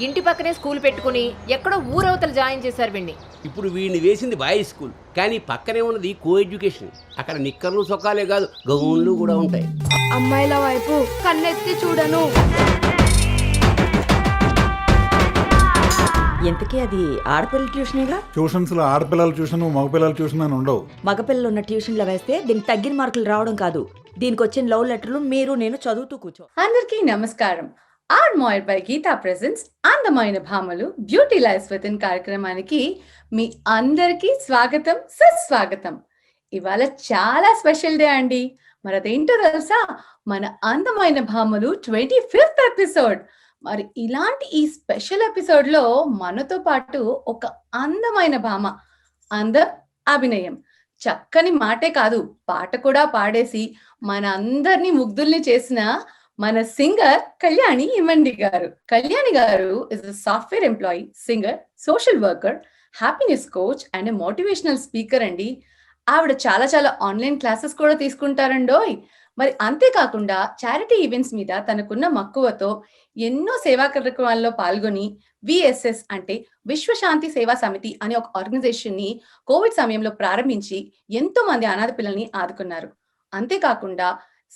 ఇంటి పక్కనే స్కూల్ పెట్టుకుని ఎక్కడో ఊరవతల జాయిన్ చేశారు వీడిని. ఇప్పుడు వీడిని వేసింది బాయ్స్ స్కూల్, కానీ పక్కనే ఉన్నది కో ఎడ్యుకేషన్. అక్కడ నిక్కర్లు సొక్కాలే కాదు, గౌన్లు కూడా ఉంటాయి. అమ్మాయిల వైపు కన్నెత్తి చూడను. ఎంతకీ అది ఆడపిల్లల ట్యూషనేగా. ట్యూషన్స్ లో ఆడపిల్లల ట్యూషన్ మగపిల్లల ట్యూషన్ అని ఉండవు. మగపిల్లలు ఉన్న ట్యూషన్లో వేస్తే దీనికి తగ్గిన మార్కులు రావడం కాదు, దీనికి వచ్చిన లవ్ లెటర్లు మీరు నేను చదువుతూ కూర్చో. అందరికీ నమస్కారం. ఆర్ మోయర్ బై గీతా ప్రెజెన్స్ అందమైన భామలు బ్యూటీ లైఫ్ విత్ ఇన్ కార్యక్రమానికి మీ అందరికీ స్వాగతం, సుస్వాగతం. ఇవాళ చాలా స్పెషల్ డే అండి. మరి అదేంటో తెలుసా? మన అందమైన భామలు 25th ఎపిసోడ్. మరి ఇలాంటి ఈ స్పెషల్ ఎపిసోడ్ లో మనతో పాటు ఒక అందమైన భామ, అందం, అభినయం, చక్కని మాటే కాదు పాట కూడా పాడేసి మన అందరినీ ముగ్ధుల్ని చేసిన మన సింగర్ కళ్యాణి ఇమండి గారు. కళ్యాణి గారు is a software employee, singer, social worker, happiness coach and motivational speaker అండి. ఆవిడ చాలా చాలా ఆన్లైన్ క్లాసెస్ కూడా తీసుకుంటారండోయ్. మరి అంతేకాకుండా చారిటీ ఈవెంట్స్ మీద తనకున్న మక్కువతో ఎన్నో సేవా కార్యక్రమాల్లో పాల్గొని విఎస్ఎస్ అంటే విశ్వశాంతి సేవా సమితి అనే ఒక ఆర్గనైజేషన్ ని కోవిడ్ సమయంలో ప్రారంభించి ఎంతో మంది అనాథ పిల్లల్ని ఆదుకున్నారు. అంతేకాకుండా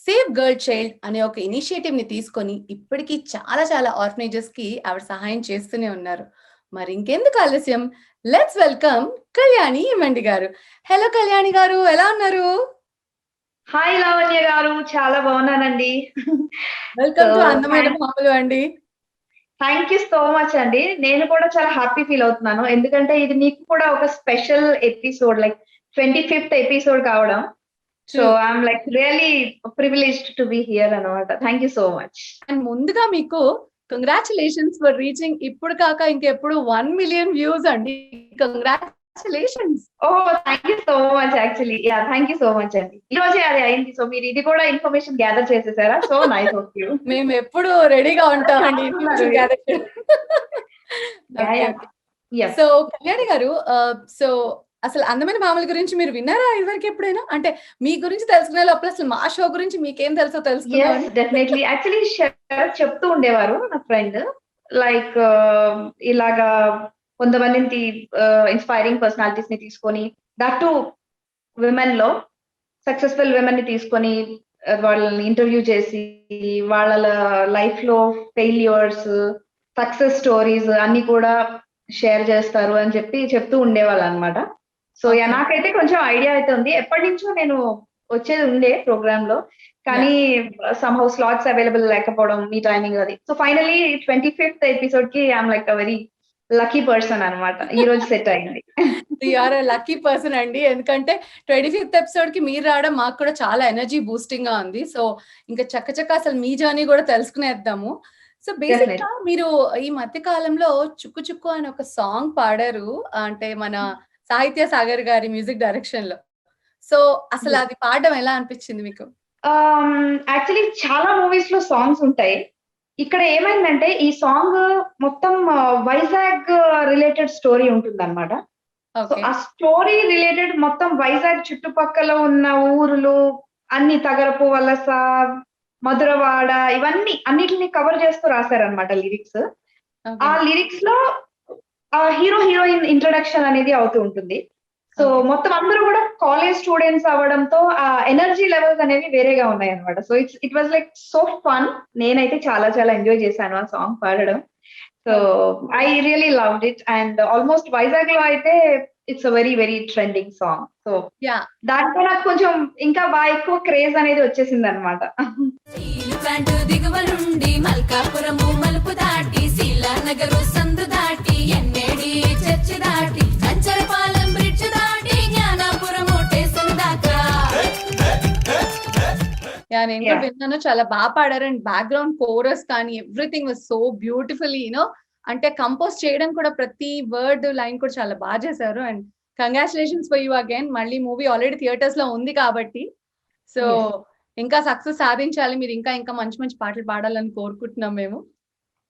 సేవ్ గర్ల్ చైల్డ్ అనే ఒక ఇనిషియేటివ్ ని తీసుకొని ఇప్పటికీ చాలా చాలా ఆర్ఫనేజెస్ కి ఆవిడ సహాయం చేస్తూనే ఉన్నారు. మరి ఇంకెందుకు ఆలస్యం, లెట్స్ వెల్కమ్ కళ్యాణి ఇమండి గారు. హలో కళ్యాణి గారు, ఎలా ఉన్నారు? హాయ్ లావణ్య గారు, చాలా బాగున్నానండి. వెల్కమ్ టు అందమైన భామలు అండి. థ్యాంక్ యూ సో మచ్ అండి. నేను కూడా చాలా హ్యాపీ ఫీల్ అవుతున్నాను, ఎందుకంటే ఇది మీకు కూడా ఒక special episode, like 25th episode కావడం. So I'm like really privileged to be here అన్నమాట. Thank you so much. And ముందుగా మీకు కంగ్రాచులేషన్స్ ఫర్ రీచింగ్ ఇప్పుడు కాక ఇంకెప్పుడు 1 million వ్యూస్ అండి. Congratulations. Oh thank you so much. Actually yeah, thank you so much అండి. ఈ రోజే అది అయింది. సో మీరు ఇది కూడా ఇన్ఫర్మేషన్ గ్యాదర్ చేసేసారా? So nice of you. మేము ఎప్పుడు రెడీగా ఉంటామండి. సో కళ్యాణి గారు, సో అసలు అందమైన భామల గురించి మీరు విన్నారా ఇదివరకు ఎప్పుడైనా? అంటే మీ గురించి తెలుసుకునే లోపల అసలు మా షో గురించి మీకేం తెలుసో తెలుసుకున్నాను. డెఫినెట్లీ. యాక్చువల్లీ చెప్తూ ఉండేవారు నా ఫ్రెండ్, లైక్ ఇలాగా కొంతమంది ఇన్స్పైరింగ్ పర్సనాలిటీస్ ని తీసుకొని, దట్ టు విమెన్ లో సక్సెస్ఫుల్ విమెన్ ని తీసుకొని వాళ్ళని ఇంటర్వ్యూ చేసి వాళ్ళ లైఫ్ లో ఫెయిల్యూర్స్, సక్సెస్ స్టోరీస్ అన్ని కూడా షేర్ చేస్తారు అని చెప్పి చెప్తూ ఉండేవాళ్ళు అనమాట. సో నాకైతే కొంచెం ఐడియా అయితే ఉంది. ఎప్పటి నుంచో నేను వచ్చేది ఉండే ప్రోగ్రామ్ లో, కానీ సమ్హౌ స్లాట్స్ అవైలబుల్ లేకపోవడం, మీ టైమింగ్ అది. సో ఫైనలీ 25th ఎపిసోడ్ కి I'm like a very lucky person అనమాట. ఈ రోజు సెట్ అయింది. యూఆర్ లక్కీ పర్సన్ అండి, ఎందుకంటే 25th ఎపిసోడ్ కి మీరు రావడం మాకు కూడా చాలా ఎనర్జీ బూస్టింగ్ గా ఉంది. సో ఇంకా చక్కచక్క అసలు మీ జర్నీ కూడా తెలుసుకునేద్దాము. సో బేసిక్ గా మీరు ఈ మధ్య కాలంలో చుక్కు చుక్కు అని ఒక సాంగ్ పాడారు, అంటే మన సాహిత్య సాగర్ గారి మ్యూజిక్ డైరెక్షన్ లో. సో అసలు అది పాడడం ఎలా అనిపించింది మీకు? యాక్చువల్లీ చాలా మూవీస్ లో సాంగ్స్ ఉంటాయి. ఇక్కడ ఏమైందంటే ఈ సాంగ్ మొత్తం వైజాగ్ రిలేటెడ్ స్టోరీ ఉంటుంది అనమాట. ఆ స్టోరీ రిలేటెడ్ మొత్తం వైజాగ్ చుట్టుపక్కల ఉన్న ఊరులు అన్ని, తగరపు వలస, మధురవాడ, ఇవన్నీ అన్నిటిని కవర్ చేస్తూ రాశారనమాట లిరిక్స్. ఆ లిరిక్స్ లో హీరో హీరోయిన్ ఇంట్రొడక్షన్ అనేది అవుతూ ఉంటుంది. సో మొత్తం అందరూ కూడా కాలేజ్ స్టూడెంట్స్ అవ్వడంతో ఆ ఎనర్జీ లెవెల్స్ అనేవి వేరేగా ఉన్నాయి అనమాట. So it was like so fun. నేనైతే చాలా చాలా ఎంజాయ్ చేశాను ఆ సాంగ్ పాడడం. So I really loved it. And almost Vizag లో అయితే it's a very very trending song. So దాంట్లో నాకు కొంచెం ఇంకా బాగా ఎక్కువ క్రేజ్ అనేది వచ్చేసింది అనమాట. నేను కూడా విన్నాను, చాలా బాగా పాడారు. అండ్ బ్యాక్గ్రౌండ్ కోరస్ కానీ everything was so beautifully you know, అంటే కంపోజ్ చేయడం కూడా ప్రతి వర్డ్ లైన్ కూడా చాలా బాగా చేశారు. And congratulations for you again. మళ్ళీ మూవీ ఆల్రెడీ థియేటర్స్ లో ఉంది కాబట్టి సో ఇంకా సక్సెస్ సాధించాలి మీరు, ఇంకా ఇంకా మంచి మంచి పాటలు పాడాలని కోరుకుంటున్నాం మేము.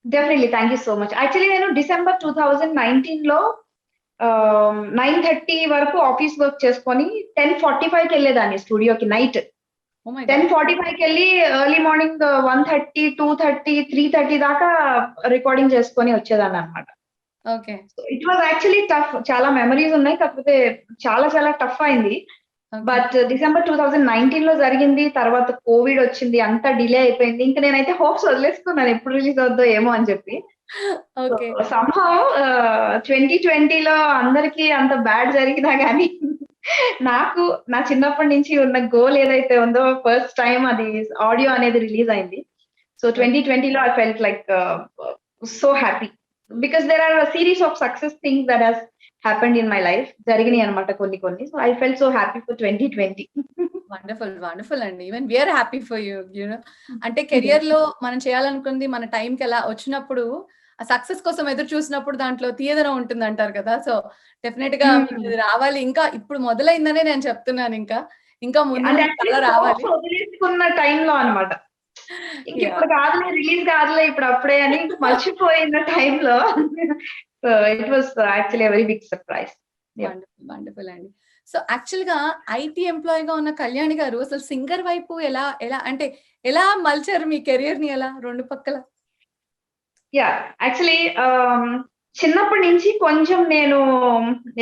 Definitely, thank you so much. Actually నేను డిసెంబర్ 2019 లో 9:30 వరకు ఆఫీస్ వర్క్ చేసుకొని 10:45కి వెళ్ళేదాన్ని స్టూడియోకి నైట్. ఓ మై 10:45కి వెళ్ళి ఎర్లీ మార్నింగ్ 1:30, 2:30, 3:30 దాకా రికార్డింగ్ చేసుకొని వచ్చేదాన్ని అనమాట. Okay. It was actually tough. చాలా మెమరీస్ ఉన్నాయి, కాకపోతే చాలా చాలా టఫ్ అయింది. బట్ డిసెంబర్ 2019 లో జరిగింది. తర్వాత కోవిడ్ వచ్చింది, అంతా డిలే అయిపోయింది. ఇంకా నేనైతే హోప్స్ వదిలేసుకున్నాను ఎప్పుడు రిలీజ్ అవుద్దో ఏమో అని చెప్పి. ఓకే. సంహౌ 2020లో అందరికి అంత బ్యాడ్ జరిగినా గానీ నాకు నా చిన్నప్పటి నుంచి ఉన్న గోల్ ఏదైతే ఉందో ఫస్ట్ టైం అది ఆడియో అనేది రిలీజ్ అయింది. సో 2020లో I felt like so happy because there are series of success things that has happened in my life, జరిగినాయి అనమాట కొన్ని. So I felt so happy for 2020. Wonderful wonderful అండి. Even we're happy for you you know. అంటే career లో మనం చేయాలనుకుంది మన టైంకి ఎలా వచ్చినప్పుడు ఆ సక్సెస్ కోసం ఎదురు చూసినప్పుడు దాంట్లో తీయదనం ఉంటుంది అంటారు కదా. సో డెఫినెట్ గా మీకు ఇది రావాలి. ఇంకా ఇప్పుడు మొదలైందనే నేను చెప్తున్నాను. ఇంకా ముందు అంటే చాలా రావాలి. వదిలేసుకున్న టైంలో అనమాట. ఇప్పుడు కాదులే, రిలీజ్ కాదులే, ఇప్పుడు అప్పుడే అని మర్చిపోయిన టైంలో it was actually very big surprise. Wonderful wonderful అండి. సో యాక్చువల్ గా ఐటీ ఎంప్లాయ్ గా ఉన్న కళ్యాణి గారు అసలు సింగర్ వైపు ఎలా ఎలా అంటే ఎలా మలిచారు మీ కెరియర్ ని? ఎలా రెండు పక్కల? యా, యాక్చువల్లీ చిన్నప్పటి నుంచి కొంచెం నేను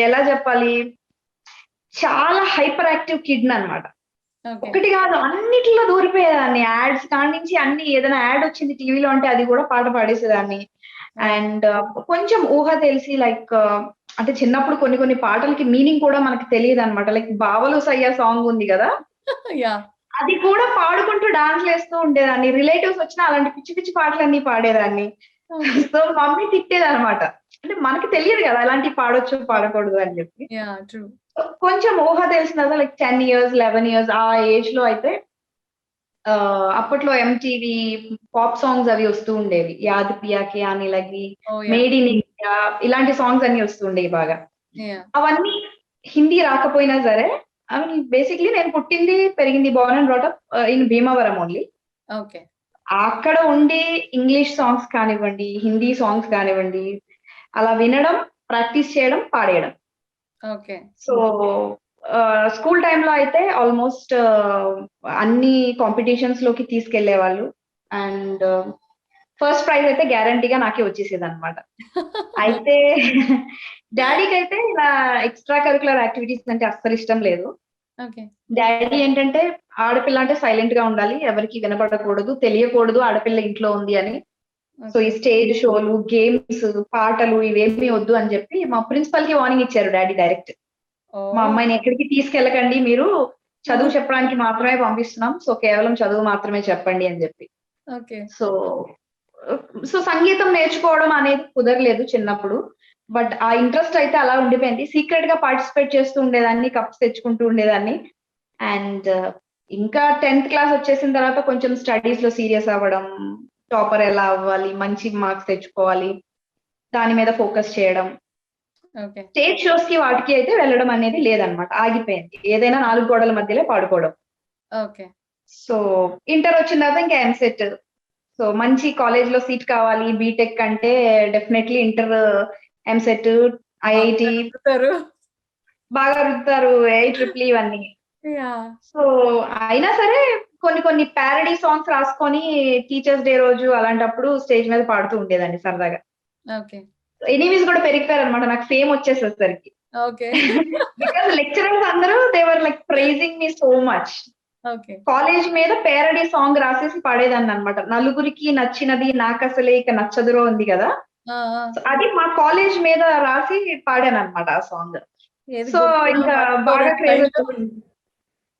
ఎలా చెప్పాలి, చాలా హైపర్ యాక్టివ్ కిడ్ అనమాట. ఒకటి కాదు, అన్నిటిలో దూరిపోయేదాన్ని. యాడ్స్ కాడి నుంచి అన్ని, ఏదైనా యాడ్ వచ్చింది టీవీలో అంటే అది కూడా పాట పాడేసేదాన్ని. అండ్ కొంచెం ఊహ తెలిసి లైక్ అంటే చిన్నప్పుడు కొన్ని పాటలకి మీనింగ్ కూడా మనకు తెలియదు అనమాట. లైక్ బావలు సయ్య సాంగ్ ఉంది కదా, అది కూడా పాడుకుంటూ డాన్స్ వేస్తూ ఉండేదాన్ని. రిలేటివ్స్ వచ్చినా అలాంటి పిచ్చి పిచ్చి పాటలన్నీ పాడేదాన్ని. సో మమ్మీ తిట్టేది అనమాట. అంటే మనకి తెలియదు కదా అలాంటి పాడొచ్చు పాడకూడదు అని చెప్పి. కొంచెం ఊహ తెలిసిన లైక్ 10 years 11 years ఆ ఏజ్ లో అయితే అప్పట్లో ఎంటీవీ పాప్ సాంగ్స్ అవి వస్తూ ఉండేవి. యాద్ పియా కే ఆనే లగి, మేడ్ ఇన్ ఇండియా, ఇలాంటి సాంగ్స్ అన్ని వస్తూ ఉండేవి బాగా. అవన్నీ హిందీ రాకపోయినా సరే, అవి బేసిక్లీ నేను పుట్టింది పెరిగింది Born and brought up in Bhimavaram only. Okay. అక్కడ ఉండి ఇంగ్లీష్ సాంగ్స్ కానివ్వండి, హిందీ సాంగ్స్ కానివ్వండి, అలా వినడం, ప్రాక్టీస్ చేయడం, పాడేయడం. ఓకే. సో స్కూల్ టైంలో అయితే ఆల్మోస్ట్ అన్ని కాంపిటీషన్స్ లోకి తీసుకెళ్లే వాళ్ళు. అండ్ ఫస్ట్ ప్రైజ్ అయితే గ్యారంటీగా నాకే వచ్చేసేది అనమాట. అయితే డాడీకి అయితే ఇలా ఎక్స్ట్రా కరికులర్ యాక్టివిటీస్ అంటే అస్సలు ఇష్టం లేదు. డాడీ ఏంటంటే ఆడపిల్ల అంటే సైలెంట్ గా ఉండాలి, ఎవరికి వినపడకూడదు, తెలియకూడదు ఆడపిల్ల ఇంట్లో ఉంది అని. సో ఈ స్టేజ్ షోలు, గేమ్స్, పాటలు ఇవేమీ వద్దు అని చెప్పి మా ప్రిన్సిపల్ కి వార్నింగ్ ఇచ్చారు డాడీ డైరెక్ట్. మా అమ్మాయిని ఎక్కడికి తీసుకెళ్ళకండి, మీరు చదువు చెప్పడానికి మాత్రమే పంపిస్తున్నాం, సో కేవలం చదువు మాత్రమే చెప్పండి అని చెప్పి. సో సంగీతం నేర్చుకోవడం అనేది కుదరలేదు చిన్నప్పుడు. బట్ ఆ ఇంట్రెస్ట్ అయితే అలా ఉండిపోయింది. సీక్రెట్ గా పార్టిసిపేట్ చేస్తూ ఉండేదాన్ని, కప్స్ తెచ్చుకుంటూ ఉండేదాన్ని. అండ్ ఇంకా 10th క్లాస్ వచ్చేసిన తర్వాత కొంచెం స్టడీస్ లో సీరియస్ అవ్వడం, టాపర్ ఎలా అవ్వాలి, మంచి మార్క్స్ తెచ్చుకోవాలి, దాని మీద ఫోకస్ చేయడం. స్టేజ్ షోస్ కి వాటికి అయితే వెళ్ళడం అనేది లేదనమాట, ఆగిపోయింది. ఏదైనా 4 గోడల మధ్యలో పాడుకోవడం. సో ఇంటర్ వచ్చిన తర్వాత ఇంకా ఎంసెట్. సో మంచి కాలేజ్ లో సీట్ కావాలి, బీటెక్ అంటే డెఫినెట్లీ ఇంటర్, ఎంసెట్, ఐఐటి బాగా రుద్దుతారు, IEEE ఇవన్నీ. సో అయినా సరే కొన్ని ప్యారడీ సాంగ్స్ రాసుకొని టీచర్స్ డే రోజు అలాంటప్పుడు స్టేజ్ మీద పాడుతూ ఉండేదాన్ని సరదాగా. ఎనిమీస్ కూడా పెరిగిపోయారు అనమాట నాకు ఫేమ్ వచ్చేసరికి. బికాస్ లెక్చరర్స్ అందరూ they were like praising me so much. College మీద పేరడీ సాంగ్ రాసేసి పాడేదాన్ని అనమాట. నలుగురికి నచ్చినది నాకసలే ఇక నచ్చదురో ఉంది కదా, అది మా కాలేజ్ మీద రాసి పాడాను అనమాట ఆ సాంగ్. సో ఇంకా బాగా క్రేజ్ వచ్చేసింది.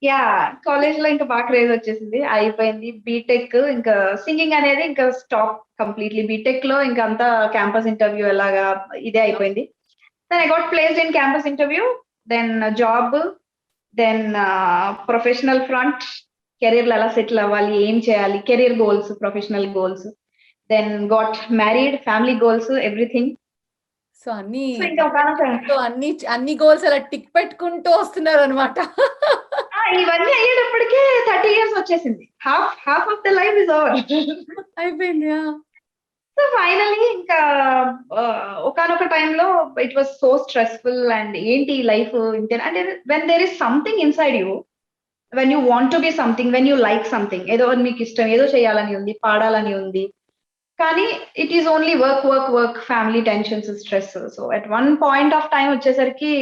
యా, కాలేజ్ లో ఇంకా బాగా క్రేజ్ వచ్చేసింది, అయిపోయింది. బీటెక్ ఇంకా సింగింగ్ అనేది ఇంకా స్టాప్ కంప్లీట్లీ. బీటెక్ లో ఇంకా అంతా క్యాంపస్ ఇంటర్వ్యూ ఎలాగా ఇదే అయిపోయింది. Then I got placed in campus interview, then job, then professional front, career లో ఎలా సెటిల్ అవ్వాలి, ఏం చేయాలి, career goals, professional goals, then got married, family goals, everything. So అన్ని గోల్స్ అలా టిక్ పెట్టుకుంటూ వస్తున్నారు అనమాట. ఇవన్నీ అయ్యేటప్పటికే 30 years వచ్చేసింది. Half of the life is over అయిపోయింది. సో ఫైనలీ ఇంకా ఒకానొక టైంలో it was so stressful. And ఏంటి లైఫ్ ఇంతే అంటే when there is something inside you, when you want to be something, when you like something, ఏదో మీకు ఇష్టం, ఏదో చేయాలని ఉంది, పాడాలని ఉంది, కానీ it is only work work work, family tensions, stress. So at one point of time వచ్చేసరికి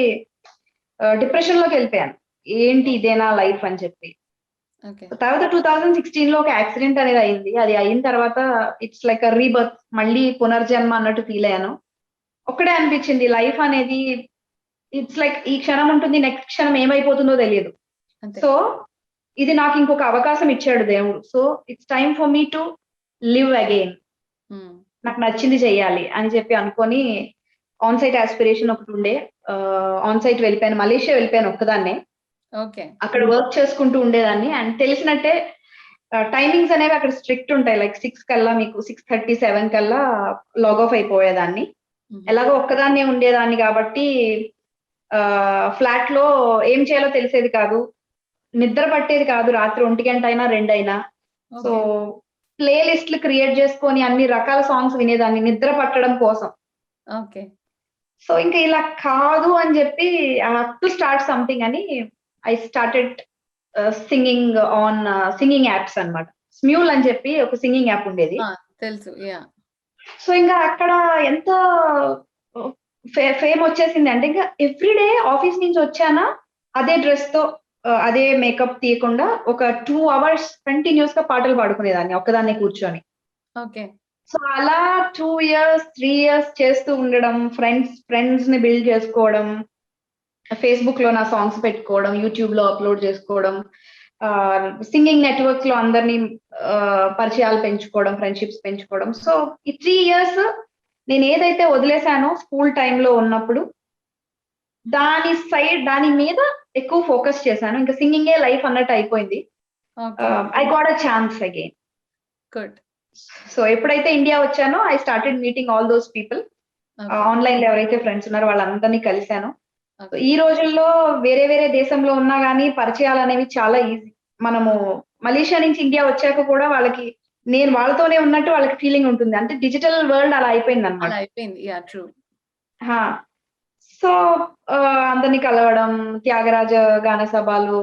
డిప్రెషన్ లోకి వెళ్ళిపోయాను. ఏంటి ఇదేనా లైఫ్ అని చెప్పి. ఓకే. తర్వాత 2016 లో ఒక యాక్సిడెంట్ అనేది అయింది. అది అయిన తర్వాత ఇట్స్ లైక్ అ రీబర్త్, మళ్ళీ పునర్జన్మ అన్నట్టు ఫీల్ అయ్యాను. ఒక్కడే అనిపించింది లైఫ్ అనేది ఇట్స్ లైక్ ఈ క్షణం ఉంటుంది, నెక్స్ట్ క్షణం ఏమైపోతుందో తెలియదు. అంతే. సో ఇది నాకు ఇంకొక అవకాశం ఇచ్చాడు దేవుడు. So it's time for me to live again, నాకు నచ్చింది చెయ్యాలి అని చెప్పి అనుకొని ఆన్ సైట్ ఆస్పిరేషన్ ఒకటి ఉండే, ఆన్ సైట్ వెళ్ళిపోయాను, మలేషియా వెళ్ళిపోయాను ఒక్కదాన్నే. ఓకే. అక్కడ వర్క్ చేసుకుంటూ ఉండేదాన్ని. అండ్ తెలిసినట్టే టైమింగ్స్ అనేవి అక్కడ స్ట్రిక్ట్ ఉంటాయి. లైక్ 6 కల్లా, మీకు 6:30, 7 కల్లా లాగ్ ఆఫ్ అయిపోయేదాన్ని. ఎలాగో ఒక్కదాన్నే ఉండేదాన్ని కాబట్టి ఫ్లాట్ లో ఏం చేయాలో తెలిసేది కాదు, నిద్ర పట్టేది కాదు రాత్రి 1 గంట అయినా 2 అయినా. సో ప్లే లిస్ట్లు క్రియేట్ చేసుకొని అన్ని రకాల సాంగ్స్ వినేదాన్ని నిద్ర పట్టడం కోసం. ఓకే. సో ఇంకా ఇలా కాదు అని చెప్పి I have to start something అని I started singing on singing apps అన్నమాట. స్మ్యూల్ అని చెప్పి ఒక సింగింగ్ యాప్ ఉండేది. తెలుసు. యా. సో ఇంకా అక్కడ ఎంత ఫేమ్ వచ్చేసింది అంటే, ఇంకా ఎవ్రీడే ఆఫీస్ నుంచి వచ్చానా అదే డ్రెస్ తో అదే మేకప్ తీయకుండా ఒక 2 hours కంటిన్యూస్ గా పాటలు పాడుకునేదాన్ని ఒక్కదాన్ని కూర్చొని. ఓకే. సో అలా 2 years 3 years చేస్తూ ఉండడం, ఫ్రెండ్స్ ని బిల్డ్ చేసుకోవడం, ఫేస్బుక్ లో నా సాంగ్స్ పెట్టుకోవడం, యూట్యూబ్ లో అప్లోడ్ చేసుకోవడం, సింగింగ్ నెట్వర్క్స్ లో అందరినీ పరిచయాలు పెంచుకోవడం, ఫ్రెండ్షిప్స్ పెంచుకోవడం. సో ఈ 3 years నేను ఏదైతే వదిలేశానో స్కూల్ టైంలో ఉన్నప్పుడు దాని మీద ఎక్కువ ఫోకస్ చేశాను. ఇంకా సింగింగే లైఫ్ అన్నట్టు అయిపోయింది. I got a chance again. Good. So ఎప్పుడైతే ఇండియా వచ్చానో I started meeting all those people. Online లో ఎవరైతే ఫ్రెండ్స్ ఉన్నారో వాళ్ళందరినీ కలిశాను. ఈ రోజుల్లో వేరే వేరే దేశంలో ఉన్నా గానీ పరిచయాలు అనేవి చాలా ఈజీ. మనము మలేషియా నుంచి ఇండియా వచ్చాక కూడా వాళ్ళకి నేను వాళ్ళతోనే ఉన్నట్టు వాళ్ళకి ఫీలింగ్ ఉంటుంది. అంటే డిజిటల్ వరల్డ్ అలా అయిపోయింది అనమాట. అయిపోయింది. Yeah, true. సో అందరినీ కలవడం, త్యాగరాజ గాన సభలు,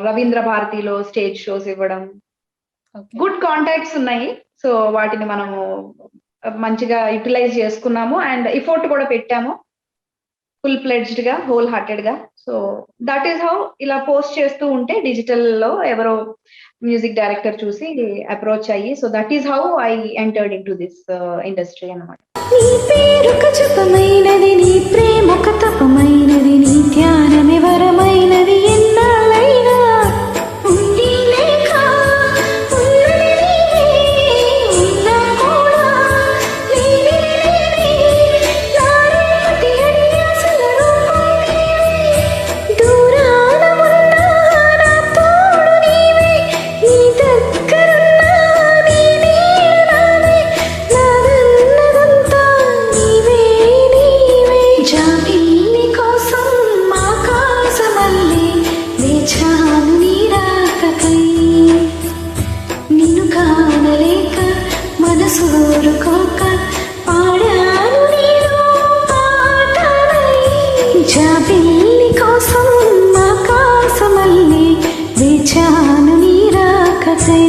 రవీంద్ర భారతిలో స్టేజ్ షోస్ ఇవ్వడం, గుడ్ కాంటాక్ట్స్ ఉన్నాయి. సో వాటిని మనము మంచిగా యూటిలైజ్ చేసుకున్నాము అండ్ ఎఫర్ట్ కూడా పెట్టాము ఫుల్ ప్లెడ్జ్డ్ గా, హోల్ హార్టెడ్ గా. సో దట్ ఈస్ హౌ ఇలా పోస్ట్ చేస్తూ ఉంటే డిజిటల్ లో ఎవరో మ్యూజిక్ డైరెక్టర్ చూసి అప్రోచ్ అయ్యి, so that is how I entered in to this industry అన్నమాట. నీ పేరొక జపమైనది, నీ ప్రేమొక తపమైనది, నీ ధ్యానమే వరమైనది, ఎన్నాళ్ళైనా ఉండి లేక ఉన్నది నీవే, ఉన్నా కూడా లేనిది నేనే, నారేపటి అడి అసల రూపం నీవే, దూరాన ఉన్నా నా తోడు నీవే, నీ దగ్గరున్నా నీ నీడ నాదే, నాదన్నదంతా నీవే నీవే. జాబిల్లి కోసం ఆకాశమల్లే వేచాను నీ రాకకై, నిన్ను కానలేక మనసూరుకోక పాడాను నీలో పాటలై. జాబిల్లి కోసం ఆకాశమల్లే వేచాను నీ రాకకై,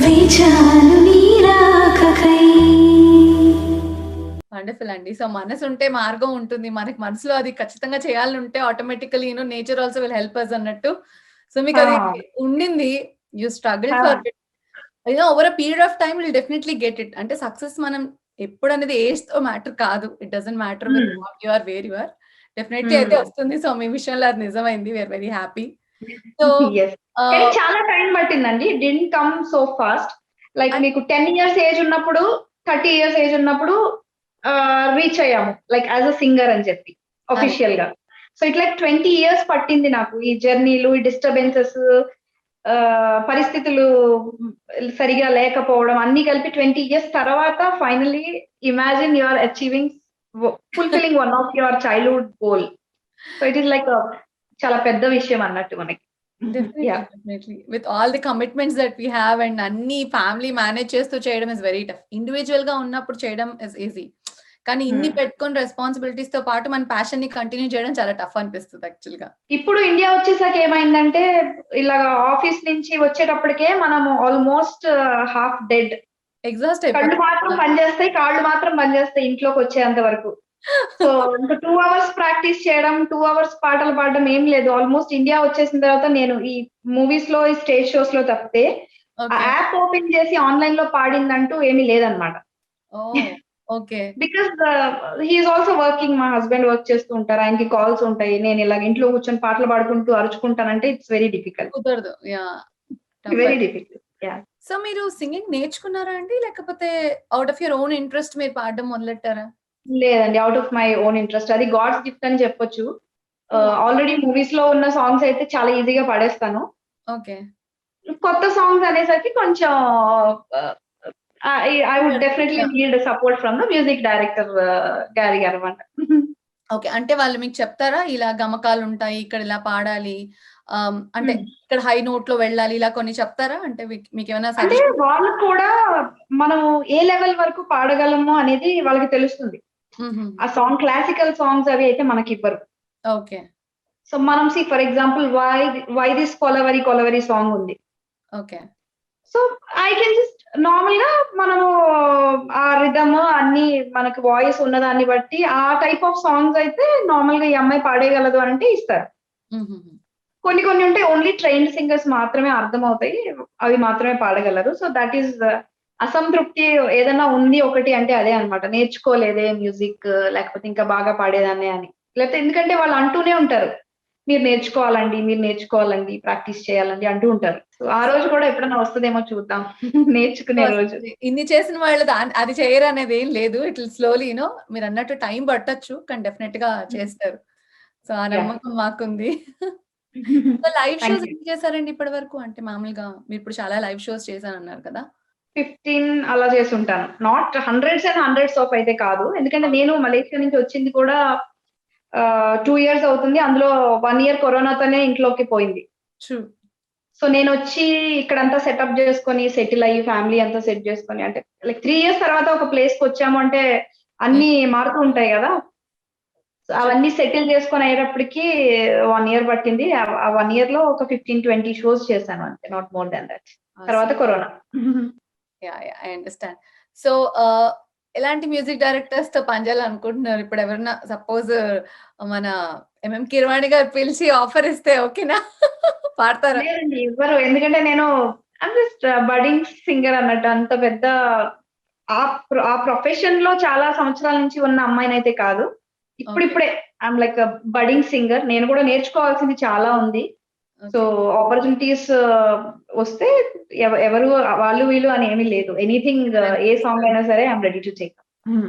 వేచాను నీ రాకకై. వండర్ఫుల్ అండి. సో మనసు ఉంటే మార్గం ఉంటుంది. మనకి మనసులో అది ఖచ్చితంగా చేయాలని ఉంటే automatically nature also will help us అన్నట్టు. సో మీకు అది ఉండింది. You struggle for it. Over a period of time will definitely get it. అంటే సక్సెస్ మనం ఎప్పుడు అనేది ఏజ్ తో మ్యాటర్ కాదు. It doesn't matter with what you are, where you are. Definitely అయితే వస్తుంది. సో మీ విషయంలో అది నిజమైంది. We are very happy. సో కానీ చాలా టైం పట్టిందండి. Did come so fast. Like మీకు 10 years ఏజ్ ఉన్నప్పుడు, 30 years ఏజ్ ఉన్నప్పుడు రీచ్ అయ్యాము లైక్ యాజ్ అ సింగర్ అని చెప్పి అఫీషియల్ గా. సో ఇట్ లైక్ 20 years పట్టింది నాకు. ఈ జర్నీలు, ఈ డిస్టర్బెన్సెస్, పరిస్థితులు సరిగా లేకపోవడం అన్ని కలిపి 20 years తర్వాత finally imagine you are achieving, fulfilling one of your childhood goal. So it is like చాలా పెద్ద విషయం అన్నట్టు మనకి. Definitely. With all the commitments that we have and అన్ని ఫ్యామిలీ మేనేజ్ చేస్తూ చేయడం ఇస్ వెరీ టఫ్. ఇండివిజువల్ గా ఉన్నప్పుడు చేయడం ఇస్ ఈజీ. కానీ ఇన్ని పెట్టుకొని రెస్పాన్సిబిలిటీస్ తో పాటు మన ప్యాషన్ ని కంటిన్యూ చేయడం చాలా టఫ్ అనిపిస్తుంది యాక్చువల్ గా. ఇప్పుడు ఇండియా వచ్చేసాక ఏమైందంటే ఇలా ఆఫీస్ నుంచి వచ్చేటప్పటికే మనము ఆల్మోస్ట్ హాఫ్ డెడ్. ఎగ్జాస్ట్ కళ్ళు అయిపోతుంది. మాత్రం పనిచేస్తాయి, కాళ్ళు మాత్రం పనిచేస్తాయి ఇంట్లోకి వచ్చేంత వరకు. సో ఇంకా 2 hours ప్రాక్టీస్ చేయడం, 2 hours పాటలు పాడడం ఏం లేదు. ఆల్మోస్ట్ ఇండియా వచ్చేసిన తర్వాత నేను ఈ మూవీస్ లో, ఈ స్టేజ్ షోస్ లో తప్పితే ఆ యాప్ ఓపెన్ చేసి ఆన్లైన్ లో పాడిందంటూ ఏమీ లేదనమాట. Okay. Because he's also working. మా హస్బెండ్ వర్క్ చేస్తూ ఉంటారు, ఆయనకి కాల్స్ ఉంటాయి. నేను ఇలా ఇంట్లో కూర్చొని పాటలు పాడుకుంటూ అరుచుకుంటానంటే ఇట్స్ వెరీ డిఫికల్ట్, కుదరదు. Very difficult. సో మీరు సింగింగ్ నేర్చుకున్నారా అండి, లేకపోతే out of your own interest మీరు పాడడం మొదలెట్టారా? లేదండి, out of my own interest. అది గాడ్స్ గిఫ్ట్ అని చెప్పొచ్చు. ఆల్రెడీ మూవీస్ లో ఉన్న సాంగ్స్ అయితే చాలా ఈజీగా పాడేస్తాను. ఓకే. కొత్త సాంగ్స్ అనేసరికి కొంచెం I would definitely need support from the music director గారి గారు అనమాట. ఓకే. అంటే వాళ్ళు మీకు చెప్తారా ఇలా గమకాలు ఉంటాయి, ఇక్కడ ఇలా పాడాలి, అంటే ఇక్కడ హై నోట్ లో వెళ్ళాలి, ఇలా కొన్ని చెప్తారా? అంటే మీకు ఏమైనా అంటే వాళ్ళు కూడా మనం ఏ లెవెల్ వరకు పాడగలము అనేది వాళ్ళకి తెలుస్తుంది. ఆ సాంగ్ క్లాసికల్ సాంగ్స్ అవి అయితే మనకి ఇవ్వరు. ఓకే. సో మనం for example why this Kolaveri Kolaveri song ఉంది. Okay. So I can just normal గా మనము ఆ రిథమ్ అన్ని మనకు వాయిస్ ఉన్నదాన్ని బట్టి ఆ టైప్ ఆఫ్ సాంగ్స్ అయితే నార్మల్ గా ఈ అమ్మాయి పాడేయగలదు అంటే ఇస్తారు. కొన్ని కొన్ని ఉంటే ఓన్లీ ట్రైన్డ్ సింగర్స్ మాత్రమే అర్థం అవుతాయి, అవి మాత్రమే పాడగలరు. సో దట్ ఈస్ అసంతృప్తి ఏదైనా ఉంది ఒకటి అంటే అదే అనమాట. నేర్చుకోలేదే మ్యూజిక్, లేకపోతే ఇంకా బాగా పాడేదాన్ని అని. లేకపోతే ఎందుకంటే వాళ్ళు అంటూనే ఉంటారు, మీరు నేర్చుకోవాలండి, మీరు నేర్చుకోవాలండి, ప్రాక్టీస్ చేయాలండి అంటూ ఉంటారు. సో ఆ రోజు కూడా ఎప్పుడైనా వస్తుందేమో చూద్దాం, నేర్చుకునే రోజు. ఇన్ని చేసిన వాళ్ళు అది చేయరు అనేది ఏం లేదు. ఇట్ స్లోలీ మీరు అన్నట్టు టైం పట్టొచ్చు, కానీ డెఫినెట్ గా చేస్తారు. సో ఆ నమ్మకం మాకుంది. సో లైవ్ షోస్ ఏం చేశారండి ఇప్పటి వరకు? అంటే మామూలుగా మీరు ఇప్పుడు చాలా లైవ్ షోస్ చేశానన్నారు కదా. 15 అలా చేసి ఉంటాను. Not hundreds and hundreds of అయితే కాదు, ఎందుకంటే నేను మలేషియా నుంచి వచ్చింది కూడా 2 years అవుతుంది. అందులో 1 year కరోనాతోనే ఇంట్లోకి పోయింది. సో నేను వచ్చి ఇక్కడంతా సెటప్ చేసుకొని సెటిల్ అయ్యి ఫ్యామిలీ అంతా సెట్ చేసుకొని, అంటే లైక్ 3 years తర్వాత ఒక ప్లేస్ కి వచ్చాము అంటే అన్ని మారుతూ ఉంటాయి కదా. సో అవన్నీ సెటిల్ చేసుకొని అయ్యేటప్పటికి 1 year పట్టింది. ఆ 1 year లో ఒక 15-20 షోస్ చేశాను అంతే, నాట్ మోర్ దాన్ దట్. తర్వాత కరోనా. I understand. సో ఎలాంటి మ్యూజిక్ డైరెక్టర్స్ తో పనిచేయాలనుకుంటున్నారు ఇప్పుడు? ఎవరన్నా సపోజ్ మన ఎంఎం కీరవాణి గారు పిలిచి ఆఫర్ ఇస్తే ఓకేనా, పాడతారా? లేదండి, ఇవ్వరు. ఎందుకంటే నేను జస్ట్ బడింగ్ సింగర్ అన్నట్టు, అంత పెద్ద ఆ ప్రొఫెషన్ లో చాలా సంవత్సరాల నుంచి ఉన్న అమ్మాయిని అయితే కాదు. ఇప్పుడిప్పుడే ఐఎమ్ లైక్ బడింగ్ సింగర్. నేను కూడా నేర్చుకోవాల్సింది చాలా ఉంది. సో ఆపర్చునిటీస్ వస్తే ఎవరు వాళ్ళు వీళ్ళు అని ఏమీ లేదు. ఎనీథింగ్, ఏ సాంగ్ అయినా సరే I'm ready to take.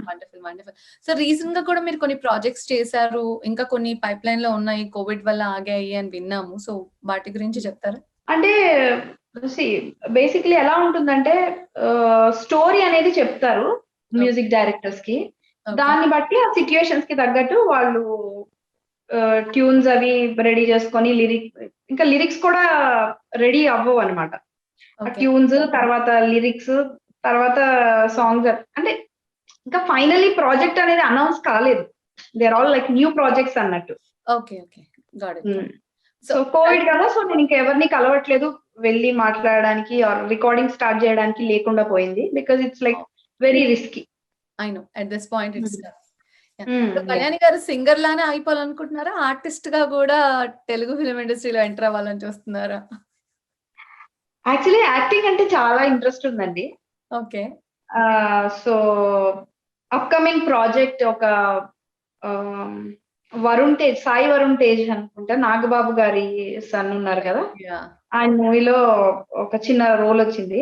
Wonderful, wonderful. So recent గా కూడా మీరు కొన్ని ప్రాజెక్ట్స్ చేశారు, ఇంకా కొన్ని పైప్ లైన్ లో ఉన్నాయి, కోవిడ్ వల్ల ఆగాయి అని విన్నాము. సో వాటి గురించి చెప్తారా? అంటే బేసిక్లీ ఎలా ఉంటుందంటే స్టోరీ అనేది చెప్తారు మ్యూజిక్ డైరెక్టర్స్ కి. దాన్ని బట్టి ఆ సిచ్యుయేషన్స్ కి తగ్గట్టు వాళ్ళు ట్యూన్స్ అవి రెడీ చేసుకొని ఇంకా లిరిక్స్ కూడా రెడీ అవ్వవు అనమాట. ట్యూన్స్ తర్వాత లిరిక్స్ తర్వాత సాంగ్స్, అంటే ఇంకా ఫైనలీ ప్రాజెక్ట్ అనేది అనౌన్స్ కాలేదు. They are all like new projects అన్నట్టు. Okay, okay, got it. So Covid కదా, సో నేను ఇంకెవరిని కలవట్లేదు వెళ్ళి మాట్లాడడానికి ఆర్ రికార్డింగ్ స్టార్ట్ చేయడానికి లేకుండా పోయింది. Because it's like very risky. I know at this point it's Kalyani గారు సింగర్ లానే అయిపోవాలనుకుంటున్నారా, ఆర్టిస్ట్ గా కూడా తెలుగు ఫిలిం ఇండస్ట్రీలో ఎంటర్ అవ్వాలని చూస్తున్నారా? యాక్చువల్లీ యాక్టింగ్ అంటే చాలా ఇంట్రెస్ట్ ఉందండి. ఓకే. సో అప్కమింగ్ ప్రాజెక్ట్ ఒక సాయి వరుణ్ తేజ్ అనుకుంటా, నాగబాబు గారి సన్ ఉన్నారు కదా, ఆయన మూవీలో ఒక చిన్న రోల్ వచ్చింది.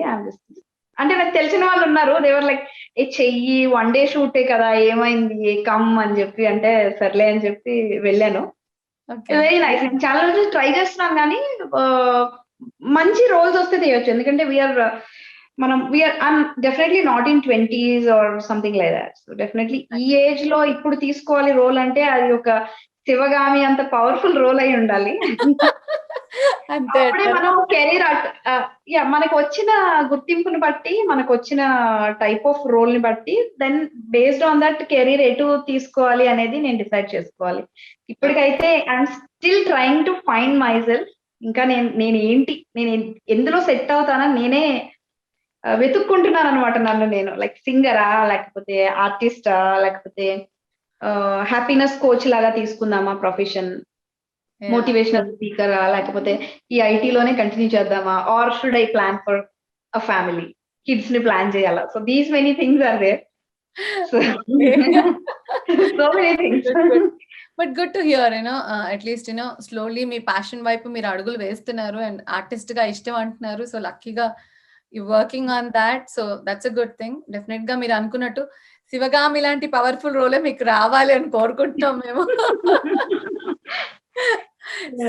అంటే నాకు తెలిసిన వాళ్ళు ఉన్నారు, దేవర్ లైక్ ఏ చెయ్యి 1 day షూటే కదా, ఏమైంది కమ్ అని చెప్పి, అంటే సర్లే అని చెప్పి వెళ్ళాను. Very nice. చాలా రోజులు ట్రై చేస్తున్నాను కానీ మంచి రోల్స్ వస్తే తీయచ్చు. ఎందుకంటే I'm definitely not in 20s or something like that. So definitely ఈ ఏజ్ లో ఇప్పుడు తీసుకోవాలి రోల్ అంటే అది ఒక శివగామి అంత పవర్ఫుల్ రోల్ అయి ఉండాలి. అంతే అప్పుడే మనం కెరీర్ మనకు వచ్చిన గుర్తింపుని బట్టి, మనకు వచ్చిన టైప్ ఆఫ్ రోల్ ని బట్టి, then based on that career ఎటు తీసుకోవాలి అనేది నేను డిసైడ్ చేసుకోవాలి. ఇప్పటికైతే I'm still trying to find myself. ఇంకా నేను ఎందులో సెట్ అవుతానని నేనే వెతుక్కుంటున్నాను అనమాట నన్ను నేను. లైక్ సింగరా, లేకపోతే ఆర్టిస్టా, లేకపోతే హ్యాపీనెస్ కోచ్ లాగా తీసుకుందామా ప్రొఫెషన్, మోటివేషనల్ స్పీకర్, లేకపోతే ఈ ఐటీలోనే కంటిన్యూ చేద్దామా, or should I plan for a family, kids ని ప్లాన్ చేయాలా. So these many things are there. So many things. But good to hear, at least slowly మీ ప్యాషన్ వైపు మీరు అడుగులు వేస్తున్నారు అండ్ ఆర్టిస్ట్ గా ఇష్టం అంటున్నారు. సో లక్కీగా you working on that. So that's a good thing. Definite గా మీరు అనుకున్నట్టు శివగామి లాంటి పవర్ఫుల్ రోలే మీకు రావాలి అని కోరుకుంటున్నాం మేము.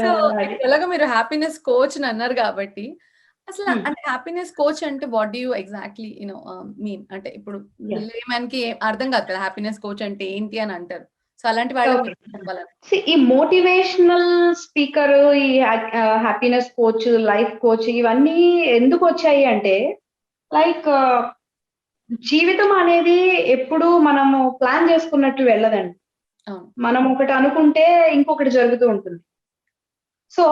సో ఎలాగో మీరు హ్యాపీనెస్ కోచ్ అని అన్నారు కాబట్టి, అసలు అంటే హ్యాపీనెస్ కోచ్ అంటే what do you exactly mean? అంటే ఇప్పుడు మనకి అర్థం కాదు కదా హ్యాపీనెస్ కోచ్ అంటే ఏంటి అని అంటారు. సో అలాంటి వాళ్ళకి ఈ మోటివేషనల్ స్పీకర్, ఈ హ్యాపీనెస్ కోచ్, లైఫ్ కోచ్ ఇవన్నీ ఎందుకు వచ్చాయి అంటే, లైక్ జీవితం అనేది ఎప్పుడు మనము ప్లాన్ చేసుకున్నట్టు వెళ్ళదండి. మనం ఒకటి అనుకుంటే ఇంకొకటి జరుగుతూ ఉంటుంది. సో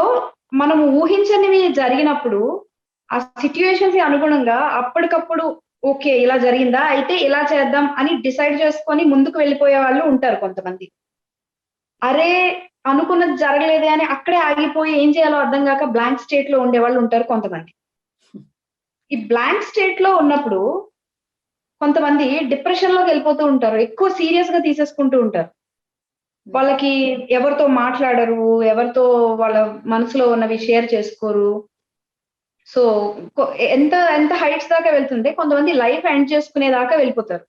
మనము ఊహించనివి జరిగినప్పుడు ఆ సిచ్యువేషన్స్ కి అనుగుణంగా అప్పటికప్పుడు ఓకే ఇలా జరిగిందా, అయితే ఇలా చేద్దాం అని డిసైడ్ చేసుకొని ముందుకు వెళ్ళిపోయే వాళ్ళు ఉంటారు కొంతమంది. అరే అనుకున్నది జరగలేదే అని అక్కడే ఆగిపోయి ఏం చేయాలో అర్థం కాక బ్లాంక్ స్టేట్ లో ఉండే వాళ్ళు ఉంటారు కొంతమంది. ఈ బ్లాంక్ స్టేట్ లో ఉన్నప్పుడు కొంతమంది డిప్రెషన్ లోకి వెళ్ళిపోతూ ఉంటారు, ఎక్కువ సీరియస్ గా తీసేసుకుంటూ ఉంటారు. వాళ్ళకి ఎవరితో మాట్లాడరు, ఎవరితో వాళ్ళ మనసులో ఉన్నవి షేర్ చేసుకోరు. సో ఎంత ఎంత హైట్స్ దాకా వెళ్తుంటే కొంతమంది లైఫ్ ఎండ్ చేసుకునే దాకా వెళ్ళిపోతారు.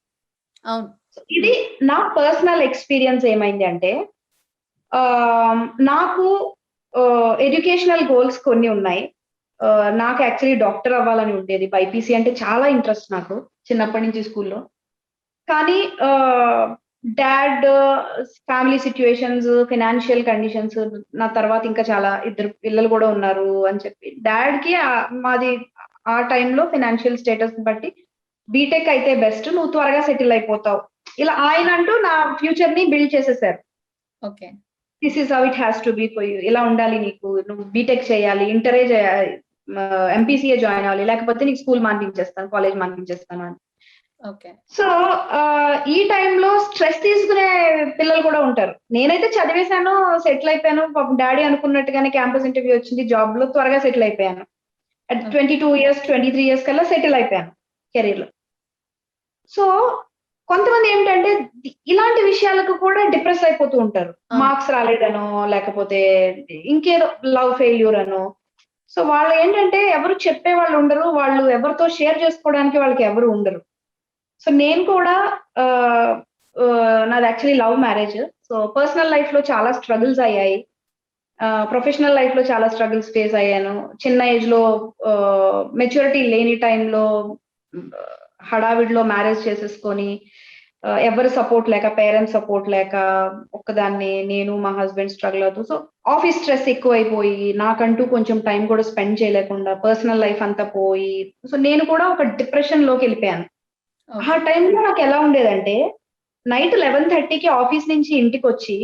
ఇది నా పర్సనల్ ఎక్స్పీరియన్స్. ఏమైంది అంటే, నాకు ఎడ్యుకేషనల్ గోల్స్ కొన్ని ఉన్నాయి. నాకు యాక్చువల్లీ డాక్టర్ అవ్వాలని ఉండేది. బైపీసీ అంటే చాలా ఇంట్రెస్ట్ నాకు చిన్నప్పటి నుంచి స్కూల్లో. కానీ dad family situations, financial conditions, నా తర్వాత ఇంకా చాలా ఇద్దరు పిల్లలు కూడా ఉన్నారు అని చెప్పి డాడ్ కి మాది ఆ టైంలో ఫైనాన్షియల్ స్టేటస్ బట్టి బీటెక్ అయితే బెస్ట్, నువ్వు త్వరగా సెటిల్ అయిపోతావు, ఇలా ఆయన అంటూ నా ఫ్యూచర్ ని బిల్డ్ చేసేసారు. Okay, this is how it has to be for you, ఇలా ఉండాలి నీకు, నువ్వు బీటెక్ చేయాలి, ఇంటరే చేయాలి, ఎంపీసీఏ జాయిన్ అవ్వాలి, లేకపోతే నీకు స్కూల్ మానిపించేస్తాను, కాలేజ్ మానిపించేస్తాను అని. సో ఈ టైంలో స్ట్రెస్ తీసుకునే పిల్లలు కూడా ఉంటారు. నేనైతే చదివేశాను, సెటిల్ అయిపోయాను, పాపం డాడీ అనుకున్నట్టుగానే క్యాంపస్ ఇంటర్వ్యూ వచ్చింది, జాబ్ లో త్వరగా సెటిల్ అయిపోయాను. 22 years 23 years కల్లా సెటిల్ అయిపోయాను కెరీర్ లో. సో కొంతమంది ఏమిటంటే ఇలాంటి విషయాలకు కూడా డిప్రెస్ అయిపోతూ ఉంటారు. మార్క్స్ రాలేదనో, లేకపోతే ఇంకేదో లవ్ ఫెయిల్యూర్ అనో. సో వాళ్ళు ఏంటంటే ఎవరు చెప్పే వాళ్ళు ఉండరు, వాళ్ళు ఎవరితో షేర్ చేసుకోవడానికి వాళ్ళకి ఎవరు ఉండరు. సో నేను కూడా నాది actually love marriage. So personal life లో చాలా స్ట్రగుల్స్ అయ్యాయి, ప్రొఫెషనల్ లైఫ్ లో చాలా స్ట్రగుల్స్ ఫేస్ అయ్యాను. చిన్న ఏజ్ లో మెచ్యూరిటీ లేని టైంలో హడావిడిలో మ్యారేజ్ చేసేసుకొని ఎవరి సపోర్ట్ లేక, పేరెంట్స్ సపోర్ట్ లేక ఒక్కదాన్ని నేను మా హస్బెండ్ స్ట్రగుల్ అవుతూ, సో ఆఫీస్ స్ట్రెస్ ఎక్కువైపోయి నాకంటూ కొంచెం టైం కూడా స్పెండ్ చేయలేకుండా పర్సనల్ లైఫ్ అంతా పోయి, సో నేను కూడా ఒక డిప్రెషన్ లోకి వెళ్ళిపోయాను. ఆ టైంలో నాకు ఎలా ఉండేదంటే, నైట్ 11:30కి ఆఫీస్ నుంచి ఇంటికి వచ్చి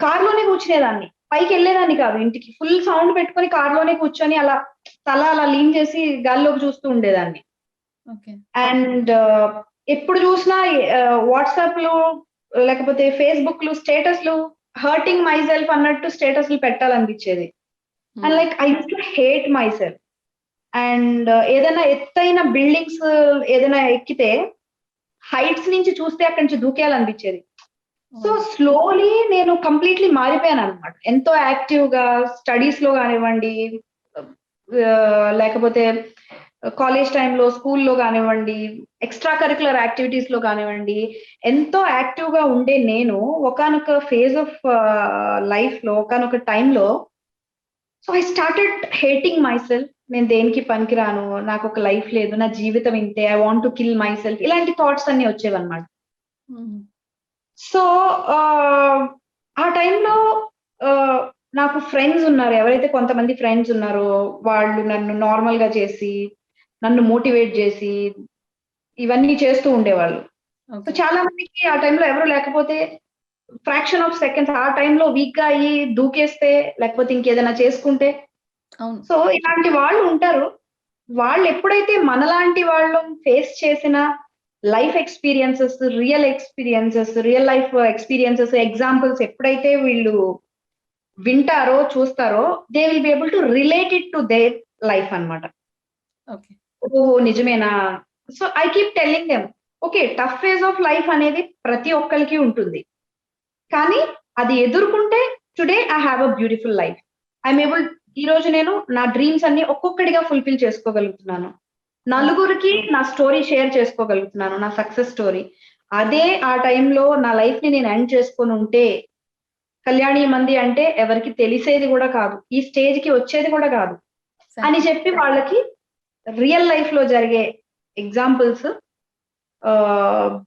కార్లోనే కూర్చునేదాన్ని, పైకి వెళ్ళేదాన్ని కాదు ఇంటికి. ఫుల్ సౌండ్ పెట్టుకొని కార్లోనే కూర్చొని అలా తల అలా లీన్ చేసి గాల్లోకి చూస్తూ ఉండేదాన్ని. అండ్ ఎప్పుడు చూసినా వాట్సాప్లు లేకపోతే ఫేస్బుక్లు స్టేటస్లు హర్టింగ్ మై సెల్ఫ్ అన్నట్టు స్టేటస్లు పెట్టాలనిపించేది. And like I used to hate myself. And ఏదైనా ఎత్తైన బిల్డింగ్స్ ఏదైనా ఎక్కితే హైట్స్ నుంచి చూస్తే అక్కడి నుంచి దూకేయాలనిపించేది. సో స్లోలీ నేను కంప్లీట్లీ మారిపోయాను అనమాట. ఎంతో యాక్టివ్ గా స్టడీస్ లో కానివ్వండి, లేకపోతే కాలేజ్ టైంలో స్కూల్లో కానివ్వండి, ఎక్స్ట్రా కరికులర్ యాక్టివిటీస్ లో కానివ్వండి, ఎంతో యాక్టివ్ గా ఉండే నేను ఒకానొక ఫేజ్ ఆఫ్ లైఫ్ లో, ఒకానొక టైంలో, so I started hating my self. నేను దేనికి పనికిరాను, నాకు ఒక లైఫ్ లేదు, నా జీవితం ఇంతే, I want to kill my self, ఇలాంటి థాట్స్ అన్ని వచ్చేవన్నమాట. సో ఆ టైంలో నాకు ఫ్రెండ్స్ ఉన్నారు, ఎవరైతే కొంతమంది ఫ్రెండ్స్ ఉన్నారో వాళ్ళు నన్ను నార్మల్ గా చేసి, నన్ను మోటివేట్ చేసి ఇవన్నీ చేస్తూ ఉండేవాళ్ళు. సో చాలా మందికి ఆ టైంలో ఎవరు లేకపోతే ఫ్రాక్షన్ ఆఫ్ సెకండ్స్ ఆ టైంలో వీక్ గా అయ్యి దూకేస్తే, లేకపోతే ఇంకేదైనా చేసుకుంటే, అవును. సో ఇలాంటి వాళ్ళు ఉంటారు. వాళ్ళు ఎప్పుడైతే మనలాంటి వాళ్ళు ఫేస్ చేసిన life experiences, real life experiences, examples ఎప్పుడైతే వీళ్ళు వింటారో, చూస్తారో, they will be able to relate it to their life అన్నమాట. ఓకే. ఓహో! నిజమేనా? So I keep telling them, okay, tough phase of life అనేది ప్రతి ఒక్కరికి ఉంటుంది. కానీ అది ఎదుర్కొంటే today I have a beautiful life. I'm able, ఈ రోజు నేను నా డ్రీమ్స్ అన్ని ఒక్కొక్కటిగా ఫుల్ఫిల్ చేసుకోగలుగుతున్నాను. నలుగురికి నా స్టోరీ షేర్ చేసుకోగలుగుతున్నాను, నా సక్సెస్ స్టోరీ. అదే ఆ టైంలో నా లైఫ్ ని నేను ఎండ్ చేసుకొని ఉంటే, కళ్యాణి మంది అంటే ఎవరికి తెలిసేది కూడా కాదు, ఈ స్టేజ్ కి వచ్చేది కూడా కాదు అని చెప్పి వాళ్ళకి రియల్ లైఫ్ లో జరిగే ఎగ్జాంపుల్స్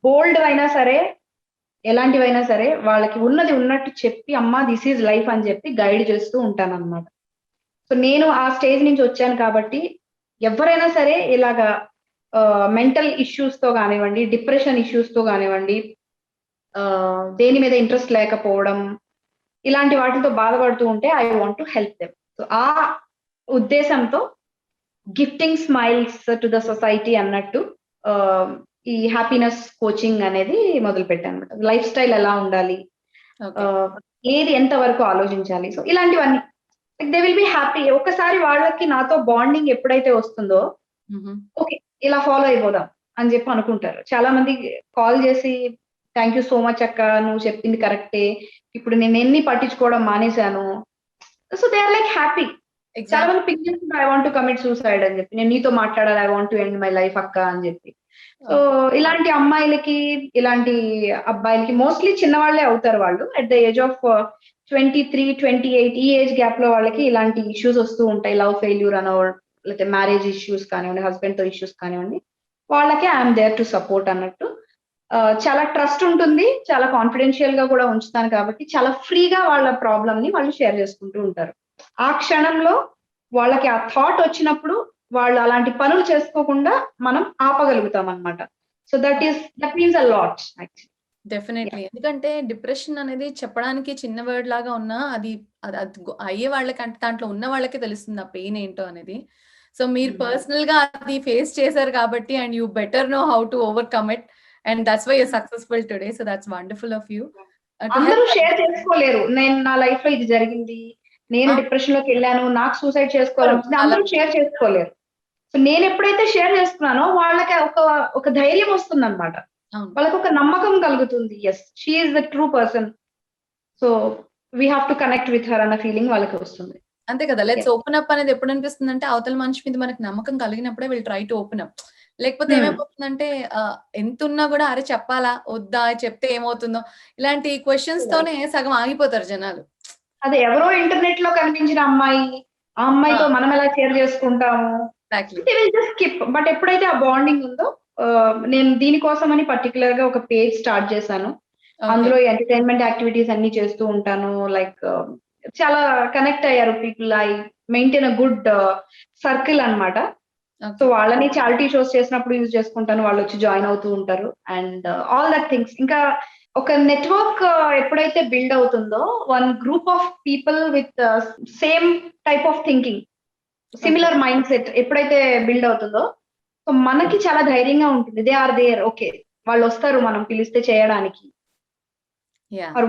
బోల్డ్ అయినా సరే, ఎలాంటివైనా సరే, వాళ్ళకి ఉన్నది ఉన్నట్టు చెప్పి, అమ్మా దిస్ ఈజ్ లైఫ్ అని చెప్పి గైడ్ చేస్తూ ఉంటాను అనమాట. సో నేను ఆ స్టేజ్ నుంచి వచ్చాను కాబట్టి ఎవరైనా సరే ఇలాగా మెంటల్ ఇష్యూస్ తో కానివ్వండి, డిప్రెషన్ ఇష్యూస్ తో కానివ్వండి, దేని మీద ఇంట్రెస్ట్ లేకపోవడం, ఇలాంటి వాటితో బాధపడుతూ ఉంటే I want to help them. So ఆ ఉద్దేశంతో gifting smiles to the society అన్నట్టు ఈ హ్యాపీనెస్ కోచింగ్ అనేది మొదలు పెట్టాను. లైఫ్ స్టైల్ ఎలా ఉండాలి, ఏది ఎంత వరకు ఆలోచించాలి, సో ఇలాంటివన్నీ దే విల్ బి హ్యాపీ. ఒకసారి వాళ్ళకి నాతో బాండింగ్ ఎప్పుడైతే వస్తుందో, ఓకే ఇలా ఫాలో అయిపోదాం అని చెప్పి అనుకుంటారు. చాలా మంది కాల్ చేసి, థ్యాంక్ యూ సో మచ్ అక్క, నువ్వు చెప్పింది కరెక్టే, ఇప్పుడు నేను ఎన్ని పట్టించుకోవడం మానేశాను. So they are like happy. చాలా మంది పిక్ చేసుకుంటారు, I want to commit suicide అని చెప్పి, నేను నీతో మాట్లాడాలి, I want to end my life అక్క అని చెప్పి. సో ఇలాంటి అమ్మాయిలకి, ఇలాంటి అబ్బాయిలకి, మోస్ట్లీ చిన్నవాళ్లే అవుతారు వాళ్ళు, అట్ ద ఏజ్ ఆఫ్ 23, 28 ఈ ఏజ్ గ్యాప్ లో వాళ్ళకి ఇలాంటి ఇష్యూస్ వస్తూ ఉంటాయి. లవ్ ఫెయిల్యూర్ అనో, లేకపోతే మ్యారేజ్ ఇష్యూస్ కానివ్వండి, హస్బెండ్ తో ఇష్యూస్ కానివ్వండి, వాళ్ళకి ఐఎమ్ దేర్ టు సపోర్ట్ అన్నట్టు. చాలా ట్రస్ట్ ఉంటుంది, చాలా కాన్ఫిడెన్షియల్ గా కూడా ఉంచుతాను కాబట్టి చాలా ఫ్రీగా వాళ్ళ ప్రాబ్లమ్ ని వాళ్ళు షేర్ చేసుకుంటూ ఉంటారు. ఆ క్షణంలో వాళ్ళకి ఆ థాట్ వచ్చినప్పుడు వాళ్ళు అలాంటి పనులు చేసుకోకుండా మనం ఆపగలుగుతాం అన్నమాట. So that means a lot actually. Definitely. ఎందుకంటే డిప్రెషన్ అనేది చెప్పడానికి చిన్న వర్డ్ లాగా ఉన్నా, అది అయ్యే వాళ్ళకంటే దాంట్లో ఉన్న వాళ్ళకే తెలుస్తుంది ఆ పెయిన్ ఏంటో అనేది. సో మీరు పర్సనల్ గా అది ఫేస్ చేశారు కాబట్టి, and you better know how to overcome it, and that's why you're successful today. So that's wonderful of you. అందరూ షేర్ చేసుకోలేరు, నేను నా లైఫ్ లో ఇది జరిగింది, నేను డిప్రెషన్ లోకి వెళ్ళాను, నాకు సూసైడ్ చేసుకోవాలనుకుంది, అందరూ షేర్ చేసుకోలేరు. సో నేను ఎప్పుడైతే షేర్ చేస్తున్నానో వాళ్ళకి ఒక ధైర్యం వస్తుంది అనమాట, వాళ్ళకి ఒక నమ్మకం కలుగుతుంది. Yes, she is the true person, so we have to connect with her అన్న ఫీలింగ్ వాళ్ళకి వస్తుంది. అంతే కదా. లెట్స్ ఓపెన్ అప్ అనేది ఎప్పుడు అనిపిస్తుంది అంటే, అవతల మనిషి మీద మనకు నమ్మకం కలిగినప్పుడే will try to open up. లేకపోతే ఏమైపోతుందంటే ఎంత ఉన్నా కూడా అరే చెప్పాలా వద్దా, చెప్తే ఏమవుతుందో, ఇలాంటి క్వశ్చన్స్ తోనే సగం ఆగిపోతారు జనాలు. అదే ఎవరో ఇంటర్నెట్ లో కనిపించిన అమ్మాయి, ఆ అమ్మాయితో మనం ఎలా షేర్ చేసుకుంటాము, స్కిప్. బట్ ఎప్పుడైతే ఆ బాండింగ్ ఉందో, నేను దీనికోసం అని పర్టికులర్ గా ఒక పేజ్ స్టార్ట్ చేశాను. అందులో ఎంటర్టైన్మెంట్ యాక్టివిటీస్ అన్ని చేస్తూ ఉంటాను. లైక్ చాలా కనెక్ట్ అయ్యారు people. I maintain a good circle అన్నమాట. సో వాళ్ళని చారిటీ షోస్ చేసినప్పుడు యూజ్ చేసుకుంటాను, వాళ్ళు వచ్చి జాయిన్ అవుతూ ఉంటారు, అండ్ ఆల్ దట్ థింగ్స్. ఇంకా ఒక నెట్వర్క్ ఎప్పుడైతే బిల్డ్ అవుతుందో, one group of people with same type of thinking, similar mind set ఎప్పుడైతే బిల్డ్ అవుతుందో, సో మనకి చాలా ధైర్యంగా ఉంటుంది. దే ఆర్ దేర్, ఓకే వాళ్ళు వస్తారు మనం పిలిస్తే చేయడానికి,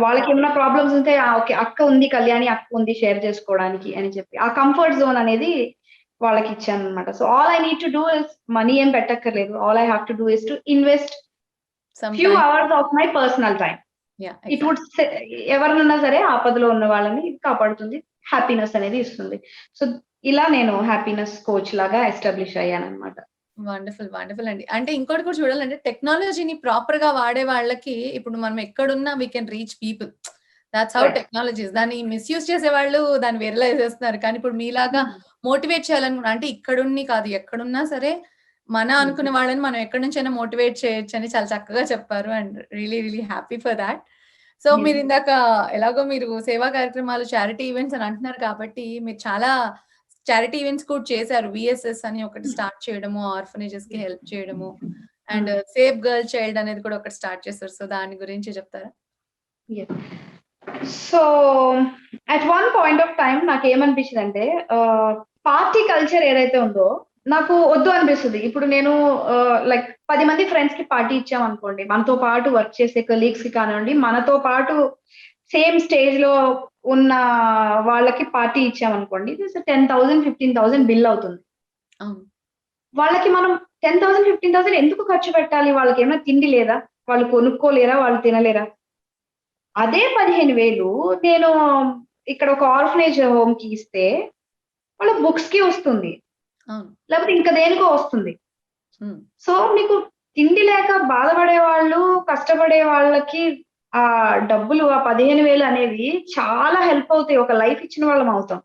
వాళ్ళకి ఏమైనా ప్రాబ్లమ్స్ ఉంటే ఓకే అక్క ఉంది, కళ్యాణి అక్క ఉంది షేర్ చేసుకోవడానికి అని చెప్పి ఆ కంఫర్ట్ జోన్ అనేది వాళ్ళకి ఇచ్చాను అనమాట. So all I need to do is, money ఏం పెట్టక్కర్లేదు, all I have to do is to invest few hours of my personal time. It would, ఎవరినన్నా సరే ఆపదలో ఉన్న వాళ్ళని కాపాడుతుంది, హ్యాపీనెస్ అనేది ఇస్తుంది. సో ఇలా నేను హ్యాపీనెస్ కోచ్ లాగా ఎస్టాబ్లిష్ అయ్యాను అనమాట. వండర్ఫుల్, వండర్ఫుల్ అండి. అంటే ఇంకోటి కూడా చూడాలంటే, టెక్నాలజీని ప్రాపర్ గా వాడే వాళ్ళకి ఇప్పుడు మనం ఎక్కడున్నా we can reach people. That's how technologies. దాన్ని మిస్యూజ్ చేసే వాళ్ళు దాన్ని వేరేలా చేస్తున్నారు. కానీ ఇప్పుడు మీలాగా మోటివేట్ చేయాలనుకున్నా, అంటే ఇక్కడున్ని కాదు ఎక్కడున్నా సరే మన అనుకునే వాళ్ళని మనం ఎక్కడి నుంచైనా మోటివేట్ చేయొచ్చు అని చాలా చక్కగా చెప్పారు. And really really happy for that. So మీరు ఇందాక ఎలాగో మీరు సేవా కార్యక్రమాలు, చారిటీ ఈవెంట్స్ అని అంటున్నారు కాబట్టి మీరు చాలా చారిటీ ఈవెంట్స్ కూడా చేశారు. విఎస్ఎస్ అని ఒకటి స్టార్ట్ చేయడము, ఆర్ఫనేజెస్ కి హెల్ప్ చేయడము, అండ్ సేఫ్ గర్ల్ చైల్డ్ అనేది కూడా ఒకటి స్టార్ట్ చేశారు. సో దాని గురించి చెప్తారా? So at one point of time నాకు ఏమనిపించింది అంటే, పార్టీ కల్చర్ ఏదైతే ఉందో నాకు వద్దు అనిపిస్తుంది. ఇప్పుడు నేను లైక్ 10 మంది ఫ్రెండ్స్ కి పార్టీ ఇచ్చాం అనుకోండి, మనతో పాటు వర్క్ చేసే కొలీగ్స్ కి కానివ్వండి, మనతో పాటు సేమ్ స్టేజ్ లో ఉన్న వాళ్ళకి పార్టీ ఇచ్చాం అనుకోండి, 10,000 15,000 బిల్ అవుతుంది. వాళ్ళకి మనం 10,000 15,000 ఎందుకు ఖర్చు పెట్టాలి? వాళ్ళకి ఏమైనా తిండి లేదా? వాళ్ళు కొనుక్కోలేరా? వాళ్ళు తినలేరా? అదే 15,000 నేను ఇక్కడ ఒక ఆర్ఫనేజ్ హోమ్ కి ఇస్తే వాళ్ళ బుక్స్ కి వస్తుంది, లేకపోతే ఇంకా దేనికో వస్తుంది. సో మీకు తిండి లేక బాధపడే వాళ్ళు, కష్టపడే వాళ్ళకి ఆ డబ్బులు, ఆ 15,000 అనేవి చాలా హెల్ప్ అవుతాయి. ఒక లైఫ్ ఇచ్చిన వాళ్ళం అవుతాం.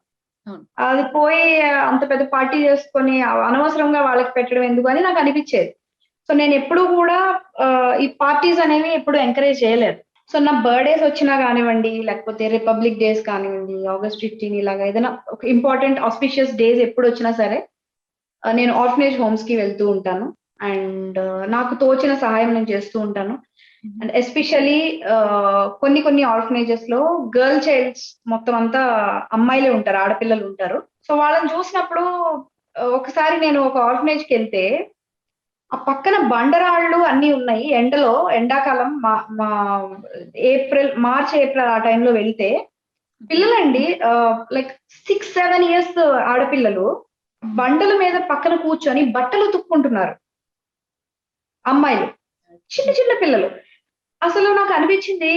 అది పోయి అంత పెద్ద పార్టీ చేసుకొని అనవసరంగా వాళ్ళకి పెట్టడం ఎందుకు అని నాకు అనిపించేది. సో నేను ఎప్పుడు కూడా ఈ పార్టీస్ అనేవి ఎప్పుడు ఎంకరేజ్ చేయలేదు. సో నా బర్త్డేస్ వచ్చినా కానివ్వండి, లేకపోతే రిపబ్లిక్ డేస్ కానివ్వండి, August 15 ఇలాగా ఏదైనా ఒక ఇంపార్టెంట్ ఆస్పిషియస్ డేస్ ఎప్పుడు వచ్చినా సరే నేను ఆర్ఫనేజ్ హోమ్స్ కి వెళ్తూ ఉంటాను. అండ్ నాకు తోచిన సహాయం నేను చేస్తూ ఉంటాను. అండ్ ఎస్పెషల్లీ కొన్ని ఆర్ఫనేజెస్ లో గర్ల్ చైల్డ్స్ మొత్తం అంతా అమ్మాయిలే ఉంటారు, ఆడపిల్లలు ఉంటారు. సో వాళ్ళని చూసినప్పుడు ఒకసారి నేను ఒక ఆర్ఫనేజ్ కి వెళ్తే ఆ పక్కన బండరాళ్ళు అన్ని ఉన్నాయి. ఎండాకాలం మా మార్చ్ ఏప్రిల్ ఆ టైంలో వెళ్తే పిల్లలండి లైక్ 6-7 years ఆడపిల్లలు బండల మీద పక్కన కూర్చొని బట్టలు ఉతుక్కుంటున్నారు. అమ్మాయిలు, చిన్న చిన్న పిల్లలు. అసలు నాకు అనిపించింది,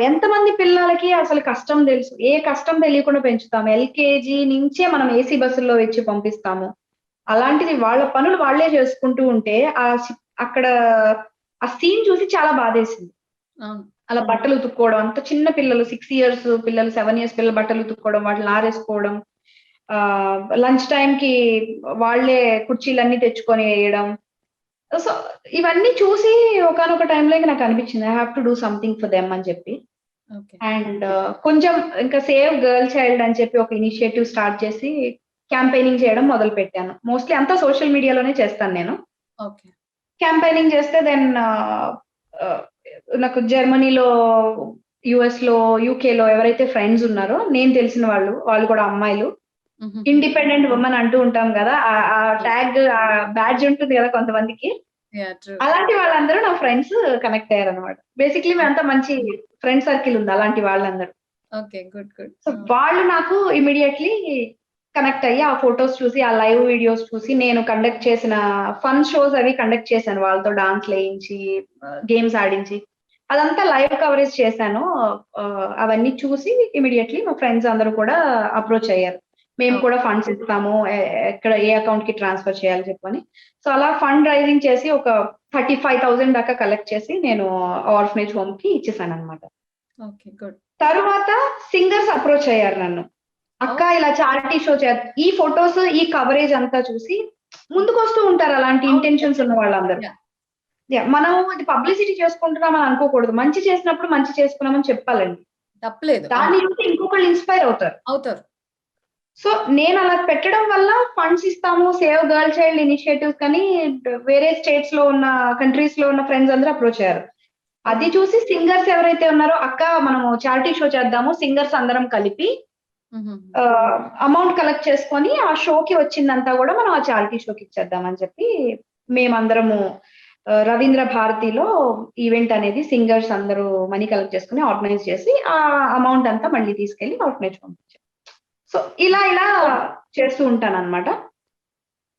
ఎంతమంది పిల్లలకి అసలు కష్టం తెలుసు? ఏ కష్టం తెలియకుండా పెంచుతాము. ఎల్కేజీ నుంచే మనం ఏసీ బస్సుల్లో వచ్చి పంపిస్తాము. అలాంటిది వాళ్ళ పనులు వాళ్లే చేసుకుంటూ ఉంటే అక్కడ ఆ సీన్ చూసి చాలా బాధేసింది. అలా బట్టలు ఉతుక్కోవడం, అంత చిన్న పిల్లలు 6 years పిల్లలు, 7 years పిల్లలు బట్టలు ఉతుక్కోవడం, వాటిని ఆరేసుకోవడం, లంచ్ టైం కి వాళ్లే కుర్చీలన్నీ తెచ్చుకొని వేయడం. సో ఇవన్నీ చూసి ఒకనొక టైంలో నాకు అనిపించింది, I have to do something for them అని చెప్పి. అండ్ కొంచెం ఇంకా సేవ్ గర్ల్ చైల్డ్ అని చెప్పి ఒక ఇనిషియేటివ్ స్టార్ట్ చేసి క్యాంపెయినింగ్ చేయడం మొదలు పెట్టాను. మోస్ట్లీ అంతా సోషల్ మీడియాలోనే చేస్తాను నేను. క్యాంపెయినింగ్ చేస్తే దెన్ నాకు జర్మనీలో, యుఎస్ లో, యూకే లో ఎవరైతే ఫ్రెండ్స్ ఉన్నారో నేను తెలిసిన వాళ్ళు కూడా అమ్మాయిలు, ఇండిపెండెంట్ ఉమెన్ అంటూ ఉంటాం కదా, ఆ ట్యాగ్, ఆ బ్యాడ్జ్ ఉంటుంది కదా కొంతమందికి, అలాంటి వాళ్ళందరూ నా ఫ్రెండ్స్ కనెక్ట్ అయ్యారు అనమాట. బేసిక్లీ మేమంతా మంచి ఫ్రెండ్ సర్కిల్ ఉంది అలాంటి వాళ్ళందరూ. సో వాళ్ళు నాకు ఇమీడియట్లీ కనెక్ట్ అయ్యి ఆ ఫొటోస్ చూసి, ఆ లైవ్ వీడియోస్ చూసి, నేను కండక్ట్ చేసిన ఫన్ షోస్ అవి కండక్ట్ చేశాను. వాళ్ళతో డాన్స్ వేయించి, గేమ్స్ ఆడించి, అదంతా లైవ్ కవరేజ్ చేశాను. అవన్నీ చూసి ఇమీడియట్లీ మా ఫ్రెండ్స్ అందరూ కూడా అప్రోచ్ అయ్యారు. మేము కూడా ఫండ్స్ ఇస్తాము, ఎక్కడ ఏ అకౌంట్ కి ట్రాన్స్ఫర్ చేయాలి చెప్పని. సో అలా ఫండ్ రైజింగ్ చేసి ఒక 35,000 దాకా కలెక్ట్ చేసి నేను ఆర్ఫనేజ్ హోమ్ కి ఇచ్చేసాను అనమాట. తరువాత సింగర్స్ అప్రోచ్ అయ్యారు నన్ను, అక్క ఇలా చారిటీ షో ఈ ఫొటోస్, ఈ కవరేజ్ అంతా చూసి ముందుకు వస్తూ ఉంటారు అలాంటి ఇంటెన్షన్స్ ఉన్న వాళ్ళందరూ. మనం ఇది పబ్లిసిటీ చేసుకుంటున్నాం అని అనుకోకూడదు. మంచి చేసినప్పుడు మంచి చేసుకున్నామని చెప్పాలండి, తప్పలేదు. దాన్ని చూసి ఇంకొకళ్ళు ఇన్స్పైర్ అవుతారు. సో నేను అలా పెట్టడం వల్ల ఫండ్స్ ఇస్తాము, సేవ్ గర్ల్ చైల్డ్ ఇనిషియేటివ్స్ కానీ వేరే స్టేట్స్ లో ఉన్న, కంట్రీస్ లో ఉన్న ఫ్రెండ్స్ అందరూ అప్రోచ్ అయ్యారు. అది చూసి సింగర్స్ ఎవరైతే ఉన్నారో, అక్క మనము చారిటీ షో చేద్దాము, సింగర్స్ అందరం కలిపి అమౌంట్ కలెక్ట్ చేసుకొని ఆ షోకి వచ్చిందంతా కూడా మనం ఆ చారిటీ షోకి ఇచ్చేద్దామని చెప్పి మేమందరము రవీంద్ర భారతిలో ఈవెంట్ అనేది సింగర్స్ అందరూ మనీ కలెక్ట్ చేసుకుని ఆర్గనైజ్ చేసి ఆ అమౌంట్ అంతా మళ్ళీ తీసుకెళ్లి ఆర్గనైజ్ పంపించాం. సో ఇలా చేస్తూ ఉంటాను అనమాట.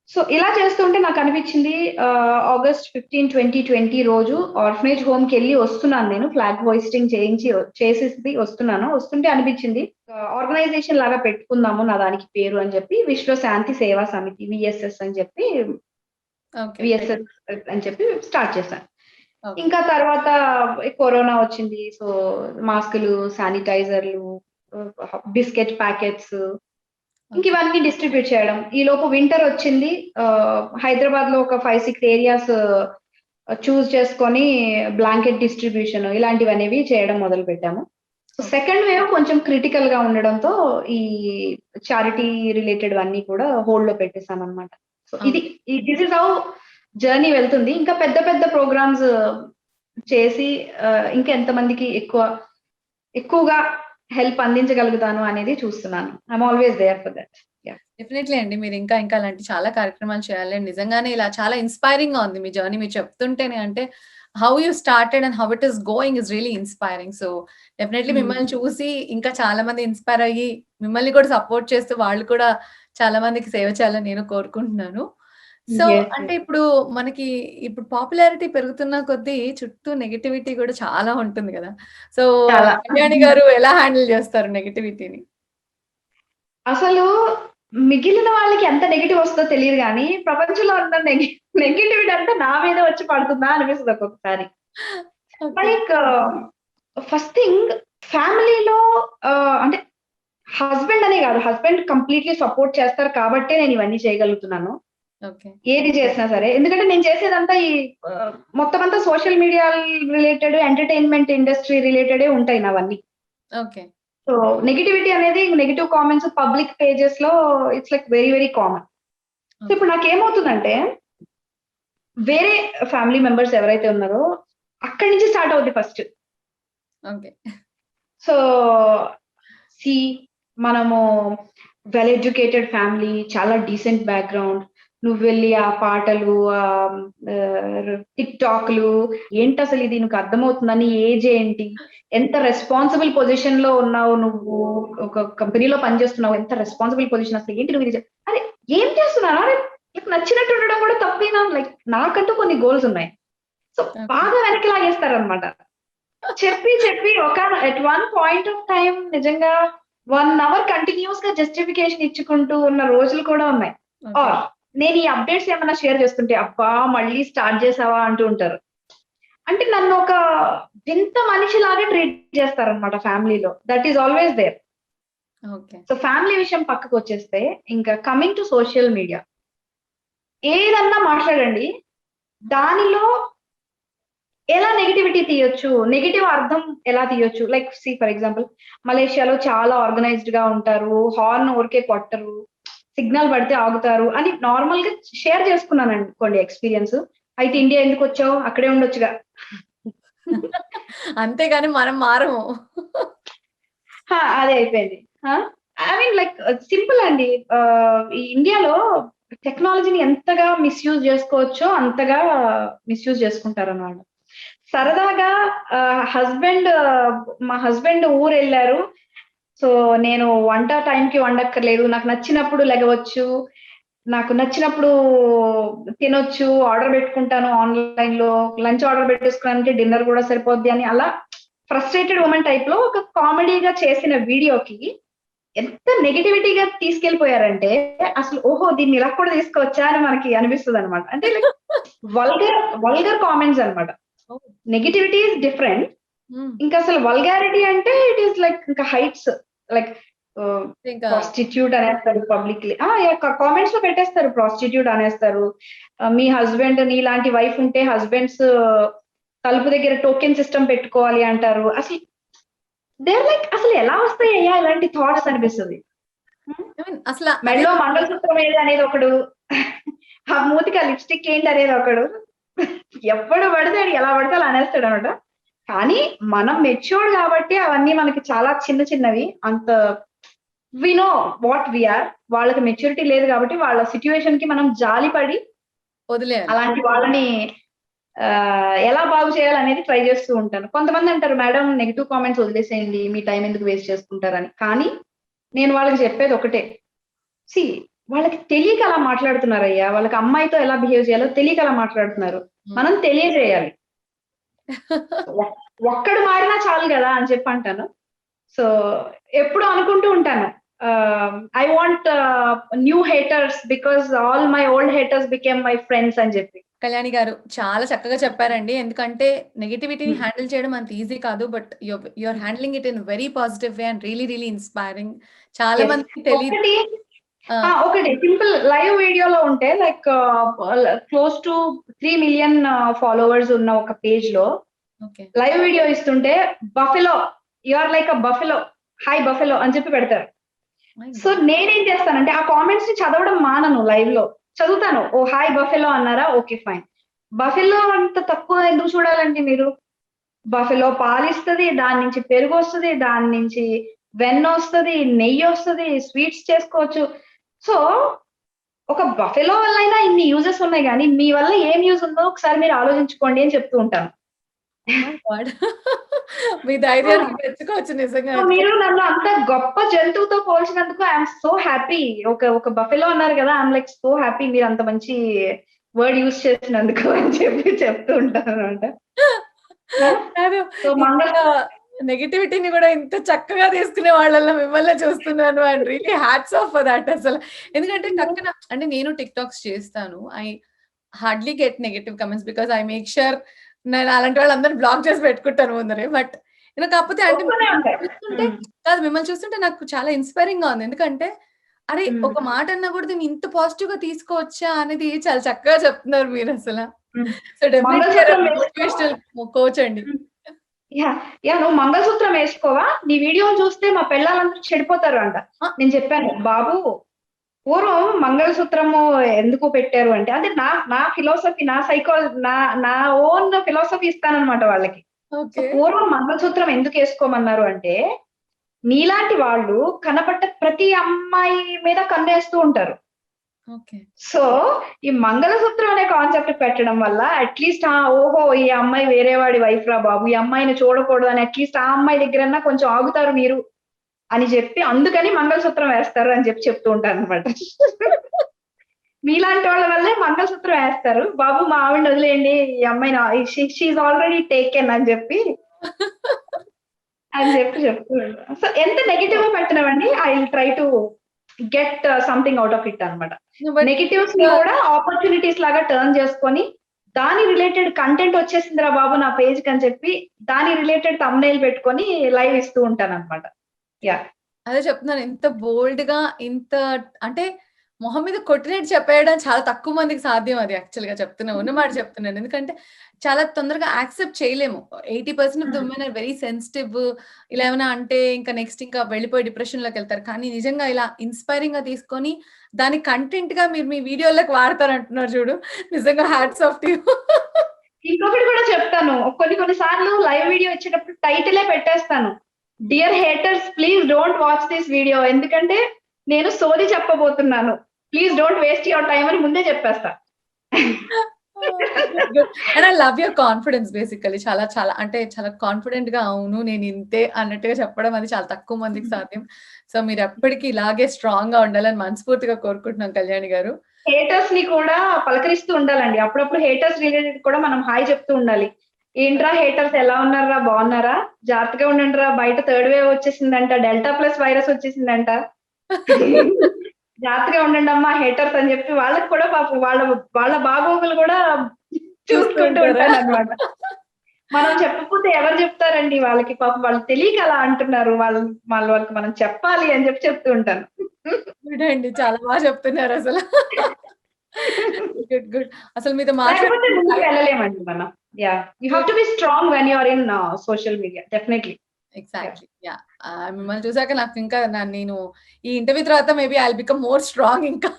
సో ఇలా చేస్తుంటే నాకు అనిపించింది, August 15, 2020 రోజు ఆర్ఫనేజ్ హోమ్ కి వెళ్ళి వస్తున్నాను నేను, ఫ్లాగ్ హోయిస్టింగ్ చేసేసి వస్తుంటే అనిపించింది, ఆర్గనైజేషన్ లాగా పెట్టుకుందాము నా దానికి పేరు అని చెప్పి, విశ్వ శాంతి సేవా సమితి, విఎస్ఎస్ అని చెప్పి స్టార్ట్ చేశాను. ఇంకా తర్వాత కరోనా వచ్చింది. సో మాస్కులు, శానిటైజర్లు, బిస్కెట్ ప్యాకెట్స్, ఇంక ఇవన్నీ డిస్ట్రిబ్యూట్ చేయడం. ఈ లోపు వింటర్ వచ్చింది. హైదరాబాద్ లో ఒక 5-6 ఏరియాస్ చూస్ చేసుకొని బ్లాంకెట్ డిస్ట్రిబ్యూషన్ ఇలాంటివి అనేవి చేయడం మొదలు పెట్టాము. సెకండ్ వేవ్ కొంచెం క్రిటికల్ గా ఉండడంతో ఈ చారిటీ రిలేటెడ్ అన్ని కూడా హోల్డ్ లో పెట్టేసాం అనమాట. సో ఇది దిస్ ఇస్ హౌ జర్నీ వెళ్తుంది. ఇంకా పెద్ద పెద్ద ప్రోగ్రామ్స్ చేసి ఇంకా ఎంతమందికి ఎక్కువగా హెల్ప్ అందించగలుగుతాను అనేది చూస్తున్నాను. I'm always there for that. Definitely అండి. మీరు ఇంకా ఇంకా అలాంటి చాలా కార్యక్రమాలు చేయాలి. నిజంగానే ఇలా చాలా ఇన్స్పైరింగ్ గా ఉంది మీ జర్నీ. మీరు చెప్తుంటేనే అంటే how you started and how it is going is really inspiring. So definitely మిమ్మల్ని చూసి ఇంకా చాలా మంది ఇన్స్పైర్ అయ్యి మిమ్మల్ని కూడా సపోర్ట్ చేస్తూ వాళ్ళు కూడా చాలా మందికి సేవ చేయాలని నేను కోరుకుంటున్నాను. సో అంటే ఇప్పుడు మనకి ఇప్పుడు పాపులారిటీ పెరుగుతున్న కొద్దీ చుట్టూ నెగటివిటీ కూడా చాలా ఉంటుంది కదా. సో కళ్యాణి గారు ఎలా హ్యాండిల్ చేస్తారు నెగటివిటీని? అసలు మిగిలిన వాళ్ళకి ఎంత నెగిటివ్ వస్తుందో తెలియదు కానీ ప్రపంచంలో ఉన్న నెగిటివిటీ అంతా నా మీద వచ్చి పడుతుందా అనిపిస్తుంది ఒక్కొక్కసారి. లైక్ ఫస్ట్ థింగ్ ఫ్యామిలీలో అంటే హస్బెండ్ అనే కాదు, హస్బెండ్ కంప్లీట్లీ సపోర్ట్ చేస్తారు కాబట్టే నేను ఇవన్నీ చేయగలుగుతున్నాను. ఏది చేసినా సరే. ఎందుకంటే నేను చేసేదంతా ఈ మొత్తం అంతా social media related, entertainment industry రిలేటెడే ఉంటాయి నావన్నీ. ఓకే. సో నెగిటివిటీ అనేది, నెగిటివ్ కామెంట్స్ పబ్లిక్ పేజెస్ లో it's like very very common. So ఇప్పుడు నాకేమవుతుందంటే వేరే ఫ్యామిలీ మెంబర్స్ ఎవరైతే ఉన్నారో అక్కడి నుంచి స్టార్ట్ అవుద్ది ఫస్ట్. ఓకే. సో మనము వెల్ ఎడ్యుకేటెడ్ ఫ్యామిలీ, చాలా డీసెంట్ బ్యాక్గ్రౌండ్, నువ్వు వెళ్ళి ఆ పాటలు, టిక్ టాక్లు ఏంటి అసలు ఇది నీకు అర్థమవుతుందని, ఏజ్ ఏంటి, ఎంత రెస్పాన్సిబుల్ పొజిషన్ లో ఉన్నావు, నువ్వు ఒక కంపెనీలో పనిచేస్తున్నావు, ఎంత రెస్పాన్సిబుల్ పొజిషన్, అసలు ఏంటి నువ్వు ఇది అరే ఏం చేస్తున్నారా, నచ్చినట్టు ఉండడం కూడా తప్పేనా, లైక్ నాకంటూ కొన్ని గోల్స్ ఉన్నాయి. సో బాగా వెనక్కి లాగేస్తారనమాట. చెప్పి ఒక at one point of time నిజంగా 1 hour కంటిన్యూస్ గా జస్టిఫికేషన్ ఇచ్చుకుంటూ ఉన్న రోజులు కూడా ఉన్నాయి. నేను ఈ అప్డేట్స్ ఏమైనా షేర్ చేస్తుంటే అబ్బా మళ్ళీ స్టార్ట్ చేసావా అంటూ ఉంటారు. అంటే నన్ను ఒక వింత మనిషిలాగా ట్రీట్ చేస్తారనమాట ఫ్యామిలీలో. That is always there. So family విషయం పక్కకు వచ్చేస్తే ఇంకా కమింగ్ టు సోషల్ మీడియా, ఏదన్నా మాట్లాడండి దానిలో ఎలా నెగిటివిటీ తీయొచ్చు, నెగిటివ్ అర్థం ఎలా తీయొచ్చు. లైక్ సి ఫర్ ఎగ్జాంపుల్ మలేషియాలో చాలా ఆర్గనైజ్డ్ గా ఉంటారు, హార్న్ ఊరికే కొట్టరు, సిగ్నల్ పడితే ఆగుతారు అని నార్మల్ గా షేర్ చేసుకున్నాను అనుకోండి ఎక్స్పీరియన్స్. అయితే ఇండియా ఎందుకు వచ్చావు, అక్కడే ఉండొచ్చుగా. అంతేగాని మనం మారము. అదే అయిపోయింది. ఐ మీన్ లైక్ సింపుల్ అండి. ఈ ఇండియాలో టెక్నాలజీని ఎంతగా మిస్యూజ్ చేసుకోవచ్చో అంతగా మిస్యూజ్ చేసుకుంటారు అన్నమాట. సరదాగా మా హస్బెండ్ ఊరు వెళ్ళారు, సో నేను వంట టైంకి వండక్కర్లేదు, నాకు నచ్చినప్పుడు లెగవచ్చు, నాకు నచ్చినప్పుడు తినొచ్చు, ఆర్డర్ పెట్టుకుంటాను ఆన్లైన్ లో, లంచ్ ఆర్డర్ పెట్టేసుకున్నానంటే డిన్నర్ కూడా సరిపోద్ది అని, అలా ఫ్రస్ట్రేటెడ్ ఉమెన్ టైప్ లో ఒక కామెడీగా చేసిన వీడియోకి ఎంత నెగిటివిటీగా తీసుకెళ్లిపోయారంటే అసలు ఓహో దీన్ని ఇలా కూడా తీసుకోవచ్చా అని మనకి అనిపిస్తుంది అనమాట. అంటే వల్గర్ కామెంట్స్ అనమాట. Negativity is different. ఇంకా అసలు వల్గారిటీ అంటే ఇట్ ఈస్ లైక్ ఇంకా హైట్స్, లైక్ ప్రాస్టిట్యూట్ అనేస్తారు పబ్లిక్లీ, కామెంట్స్ లో పెట్టేస్తారు, ప్రాస్టిట్యూట్ అనేస్తారు. మీ హస్బెండ్ నీలాంటి వైఫ్ ఉంటే హస్బెండ్స్ తలుపు దగ్గర టోకెన్ సిస్టమ్ పెట్టుకోవాలి అంటారు. అసలు దేర్ లైక్ అసలు ఎలా వస్తాయి అయ్యా ఇలాంటి థాట్స్ అనిపిస్తుంది. అసలు మెడలో మంగళసూత్రం ఏది అనేది ఒకడు, ఆ మూతికి ఆ లిప్స్టిక్ ఏంటి అనేది ఒకడు, ఎప్పుడు పడితే ఎలా పడితే అలా అనేస్తాడు అనమాట. కానీ మనం మెచ్యూర్డ్ కాబట్టి అవన్నీ మనకి చాలా చిన్న చిన్నవి, అంత వి నో వాట్ వీఆర్. వాళ్ళకి మెచ్యూరిటీ లేదు కాబట్టి వాళ్ళ సిచ్యువేషన్ కి మనం జాలిపడి వదిలేయాలి. అలాంటి వాళ్ళని ఎలా బాగు చేయాలనేది ట్రై చేస్తూ ఉంటాను. కొంతమంది అంటారు మేడం నెగిటివ్ కామెంట్స్ వదిలేసేయండి, మీ టైం ఎందుకు వేస్ట్ చేసుకుంటారని. కానీ నేను వాళ్ళకి చెప్పేది ఒకటే, వాళ్ళకి తెలియక అలా మాట్లాడుతున్నారయ్యా, వాళ్ళకి అమ్మాయితో ఎలా బిహేవ్ చేయాలో తెలియక అలా మాట్లాడుతున్నారు, మనం తెలియజేయాలి. ఒక్కడు మారినా చాలు కదా అని చెప్పి అంటాను. సో ఎప్పుడు అనుకుంటూ ఉంటాను, I want new haters because all my old haters became my friends అని చెప్పి. కళ్యాణి గారు చాలా చక్కగా చెప్పారండి. ఎందుకంటే నెగటివిటీని హ్యాండిల్ చేయడం అంత ఈజీ కాదు, but you're handling it in very positive way and really really inspiring. చాలా మందికి తెలియదు. ఒకటి సింపుల్ లైవ్ వీడియోలో ఉంటే like close to 3 million followers ఉన్న ఒక పేజ్ లో ఓకే. లైవ్ వీడియో ఇస్తుంటే buffalo, you are like a buffalo, hi buffalo అని చెప్పి పెడతారు. సో నేనేం చేస్తానంటే ఆ కామెంట్స్ ని చదవడం మానను, లైవ్ లో చదువుతాను. ఓ హాయ్ బఫెలో అన్నారా, ఓకే ఫైన్. బఫెలో అంత తక్కువ ఎందుకు చూడాలండి మీరు? బఫెలో పాలిస్తుంది, దాని నుంచి పెరుగు వస్తుంది, దాని నుంచి వెన్న వస్తుంది, నెయ్యి వస్తుంది, స్వీట్స్ చేసుకోవచ్చు. సో ఒక బఫెలో వల్ల అయినా ఇన్ని యూజెస్ ఉన్నాయి, కానీ మీ వల్ల ఏం యూజ్ ఉందో ఒకసారి మీరు ఆలోచించుకోండి అని చెప్తూ ఉంటాను. గాడ్. మీ ధైర్యానికి మెచ్చుకోవచ్చు నిజంగా. సో మీరు నన్ను అంత గొప్ప జంతువుతో పోల్చినందుకు ఐఎమ్ సో హ్యాపీ. ఒక బఫెలో అన్నారు కదా, ఐఎమ్ లైక్ సో హ్యాపీ మీరు అంత మంచి వర్డ్ యూజ్ చేసినందుకు అని చెప్పి చెప్తూ ఉంటాను అనమాట. సో నెగటివిటీని కూడా ఇంత చక్కగా తీసుకునే వాళ్ళల్లో మిమ్మల్ని చూస్తున్నాను. And really hats off for that అసలు. ఎందుకంటే టక్కున అంటే నేను టిక్ టాక్స్ చేస్తాను. I hardly get negative comments because I make sure నేను అలాంటి వాళ్ళందరూ బ్లాక్ చేసి పెట్టుకుంటాను ముందరే. బట్ కాకపోతే అంటే చూస్తుంటే కాదు, మిమ్మల్ని చూస్తుంటే నాకు చాలా ఇన్స్పైరింగ్ గా ఉంది. ఎందుకంటే అరే ఒక మాట అన్నా కూడా దీన్ని ఇంత పాజిటివ్ గా తీసుకోవచ్చా అనేది చాలా చక్కగా చెప్తున్నారు మీరు అసలు. సో డెఫినెట్లీ కోచ్ అండి. నువ్వు మంగళసూత్రం వేసుకోవా, నీ వీడియో చూస్తే మా పిల్లలందరూ చెడిపోతారు అంట. నేను చెప్పాను బాబు, పూర్వం మంగళసూత్రము ఎందుకు పెట్టారు అంటే, అంటే నా ఫిలాసఫీ, నా సైకాలజీ, నా ఓన్ ఫిలాసఫీ ఇస్తానన్నమాట వాళ్ళకి. పూర్వం మంగళసూత్రం ఎందుకు వేసుకోమన్నారు అంటే, నీలాంటి వాళ్ళు కనపడ్డ ప్రతి అమ్మాయి మీద కన్నేస్తూ ఉంటారు. సో ఈ మంగళసూత్రం అనే కాన్సెప్ట్ పెట్టడం వల్ల అట్లీస్ట్ ఓహో ఈ అమ్మాయి వేరే వాడి వైఫ్ రా బాబు, ఈ అమ్మాయిని చూడకూడదు అని అట్లీస్ట్ ఆ అమ్మాయి దగ్గరన్నా కొంచెం ఆగుతారు మీరు అని చెప్పి, అందుకని మంగళసూత్రం వేస్తారు అని చెప్పి చెప్తూ ఉంటారు అనమాట. మీలాంటి వాళ్ళ వల్లే మంగళసూత్రం వేస్తారు, బాబు మా ఆవిడ వదిలేయండి, ఈ అమ్మాయిని షీఈ్ ఆల్రెడీ టేకెన్ అని చెప్పి చెప్తూ ఉంటారు. సో ఎంత నెగిటివ్ గా పెట్టినవండి, I will try to get something out of it అనమాట. నెగిటివ్స్ ని కూడా ఆపర్చునిటీస్ లాగా టర్న్ చేసుకొని, దాని రిలేటెడ్ కంటెంట్ వచ్చేసిందిరా బాబు నా పేజ్ కి అని చెప్పి దాని రిలేటెడ్ థంబ్నెయిల్ పెట్టుకొని లైవ్ ఇస్తూ ఉంటాను అనమాట. అదే చెప్తున్నాను, ఇంత బోల్డ్ గా ఇంత అంటే మొహం మీద కొట్టినట్టు చెప్పేయడం చాలా తక్కువ మందికి సాధ్యం. అది యాక్చువల్ గా చెప్తున్నాను, ఉన్నమాట చెప్తున్నాను. ఎందుకంటే చాలా తొందరగా యాక్సెప్ట్ చేయలేము. 80% of the women are very sensitive. ఇలా ఏమైనా అంటే ఇంకా నెక్స్ట్ ఇంకా వెళ్ళిపోయి డిప్రెషన్ లోకి వెళ్తారు. కానీ నిజంగా ఇలా ఇన్స్పైరింగ్ గా తీసుకొని దాని కంటెంట్ గా మీరు మీ వీడియోలకు వాడతారంటున్నారు చూడు, నిజంగా హ్యాట్స్ ఆఫ్ టు యు. ఇంకొకటి కూడా చెప్తాను, కొన్ని సార్లు లైవ్ వీడియో ఇచ్చేటప్పుడు టైటిలే పెట్టేస్తాను, dear haters please don't watch this video, ఎందుకంటే నేను సోది చెప్పబోతున్నాను, please don't waste your time అని ముందే చెప్పేస్తా. And I love your confidence basically. చాలా చాలా అంటే చాలా కాన్ఫిడెంట్ గా అవును నేను ఇంతే అన్నట్టుగా చెప్పడం అది చాలా తక్కువ మందికి సాధ్యం. సో మీరు ఎప్పటికీ ఇలాగే స్ట్రాంగ్ గా ఉండాలని మనస్ఫూర్తిగా కోరుకుంటున్నాం కళ్యాణి గారు. హేటర్స్ ని కూడా పలకరిస్తూ ఉండాలండి, అప్పుడప్పుడు హేటర్స్ రిలేటెడ్ కూడా మనం హాయ్ చెప్తూ ఉండాలి. ఏంట్రా హేటర్స్ ఎలా ఉన్నారా, బాగున్నారా, జాగ్రత్తగా ఉండండి రా, బయట థర్డ్ వేవ్ వచ్చేసిందంట, డెల్టా ప్లస్ వైరస్ వచ్చేసిందంట, జాగ్రత్తగా ఉండండి అమ్మా హేటర్స్ అని చెప్పి వాళ్ళకి కూడా పాపం వాళ్ళ బాగోగులు కూడా చూసుకుంటూ ఉంటారు అనమాట. మనం చెప్పకపోతే ఎవరు చెప్తారండి వాళ్ళకి, పాపం వాళ్ళు తెలియక అలా అంటున్నారు, వాళ్ళకి మనం చెప్పాలి అని చెప్పి చెప్తూ ఉంటాను. అండి చాలా బాగా చెప్తున్నారు అసలు. Good good. అసలు మీతో మాట్లాడితే ముందుకు వెళ్ళలేమండి మనం. You have to be strong when you are in social media, definitely. Exactly. మిమ్మల్ని చూసాక నాకు ఇంకా నేను ఈ ఇంటర్వ్యూ తర్వాత maybe I will become more strong ఇంకా.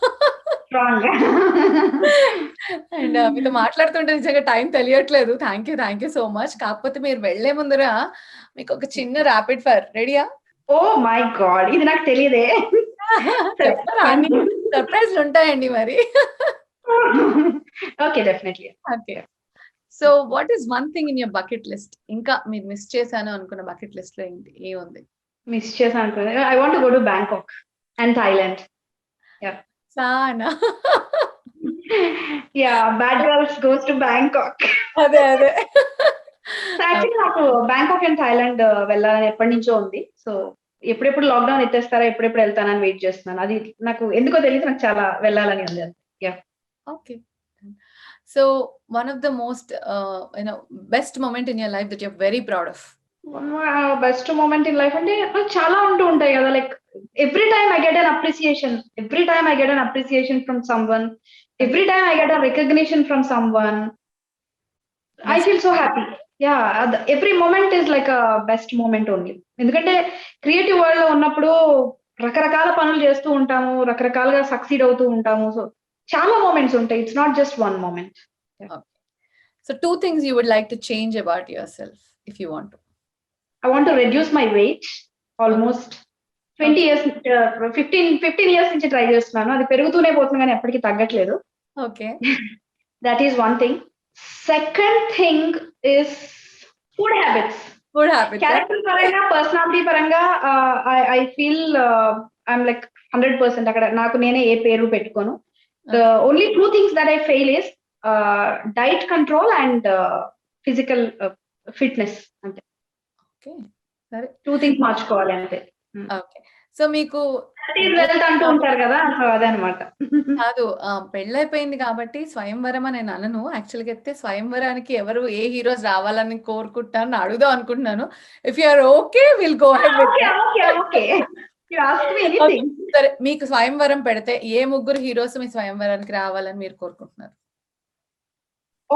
అండ్ మీతో మాట్లాడుతుంటే నిజంగా టైం తెలియట్లేదు. Thank you so much. కాకపోతే మీరు వెళ్లే ముందర మీకు ఒక చిన్న ర్యాపిడ్ ఫైర్ రెడీయా? ఓ మై గాడ్, ఇది నాకు తెలియదే. సర్ప్రైజ్లు ఉంటాయండి మరి. Okay definitely. Okay, so what is one thing in your bucket list? ఇంకా మీరు మిస్ చేశాను అనుకున్న బకెట్ లిస్ట్ లో ఏంటి, ఏముంది? మిస్ చేశాను అనుకున్నా, I want to go to Bangkok and Thailand. సానా bad girls goes to Bangkok. అదే యాక్చువల్లీ నాకు బ్యాంకాక్ అండ్ థాయిలాండ్ వెళ్ళాలని ఎప్పటి నుంచో ఉంది. సో ఎప్పుడెప్పుడు లాక్డౌన్ ఎత్తేస్తారా, ఎప్పుడెప్పుడు వెళ్తానని వెయిట్ చేస్తున్నాను. అది నాకు ఎందుకో తెలియదు, నాకు చాలా వెళ్ళాలని ఉంది. Okay, so one of the most best moment in your life that you're very proud of? Best moment in life అంటే చాలా ఉంటూ ఉంటాయి కదా, like every time I get an appreciation from someone, every time I get a recognition from someone, I feel so happy. Yeah, every moment is like a best moment only. ఎందుకంటే creative world లో ఉన్నప్పుడు రకరకాల పనులు చేస్తూ ఉంటాము, రకరకాలుగా succeed అవుతూ ఉంటాము. సో చాలా మూమెంట్స్ ఉంటాయి, it's not just one moment. So 2 things you would like to change about yourself if you want to. I want to reduce my weight. Almost 20 years, 15 years నుంచి ట్రై చేస్తున్నాను. అది పెరుగుతూనే పోతుంది కానీ ఎప్పటికీ తగ్గట్లేదు. Okay. That is one thing. Second thing is food habits. Food habits. Character పరంగా, personality పరంగా I feel I'm like 100%. అక్కడ నాకు నేనే ఏ పేరు పెట్టుకోను. The only 2 things that I fail is diet control and physical fitness. అంతే. ఓకే, సరే. 2 things మార్చుకోవాలి అంతే. ఓకే. సో మీకు వెల్త్ అంటూ ఉంటారు కదా, సో అదే అనమాట. కాదు, పెళ్ళైపోయింది కాబట్టి స్వయంవరం అని నేను అనను. యాక్చువల్గా అయితే స్వయంవరానికి ఎవరు ఏ హీరోస్ రావాలని కోరుకుంటాను అడుగుదాం అనుకుంటున్నాను. If you are okay will go ahead with సరే. మీకు స్వయంవరం పెడితే ఏ 3 హీరోస్ మీ స్వయంవరానికి రావాలని మీరు కోరుకుంటున్నారు?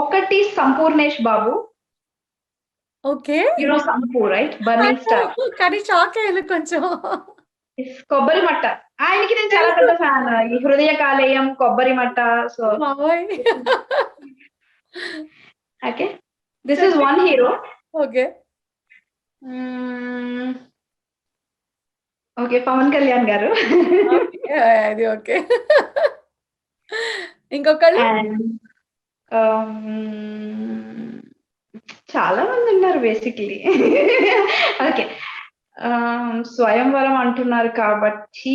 ఒకటి Sampoornesh Babu. Okay, hero Sampoor, right? Burning star. కానీ షాక్ అయ్యాను కొంచెం. కొబ్బరి మట్ట, ఆయనకి నేను చాలా పెద్ద ఫ్యాన్. ఈ హృదయ కాలేయం, కొబ్బరి మట్ట. So okay, this is one hero. Okay. Okay, Pawan Kalyan గారు. అది ఓకే. ఇంకొకళ్ళు చాలా మంది ఉన్నారు బేసిక్లీ. ఓకే, స్వయంవరం అంటున్నారు కాబట్టి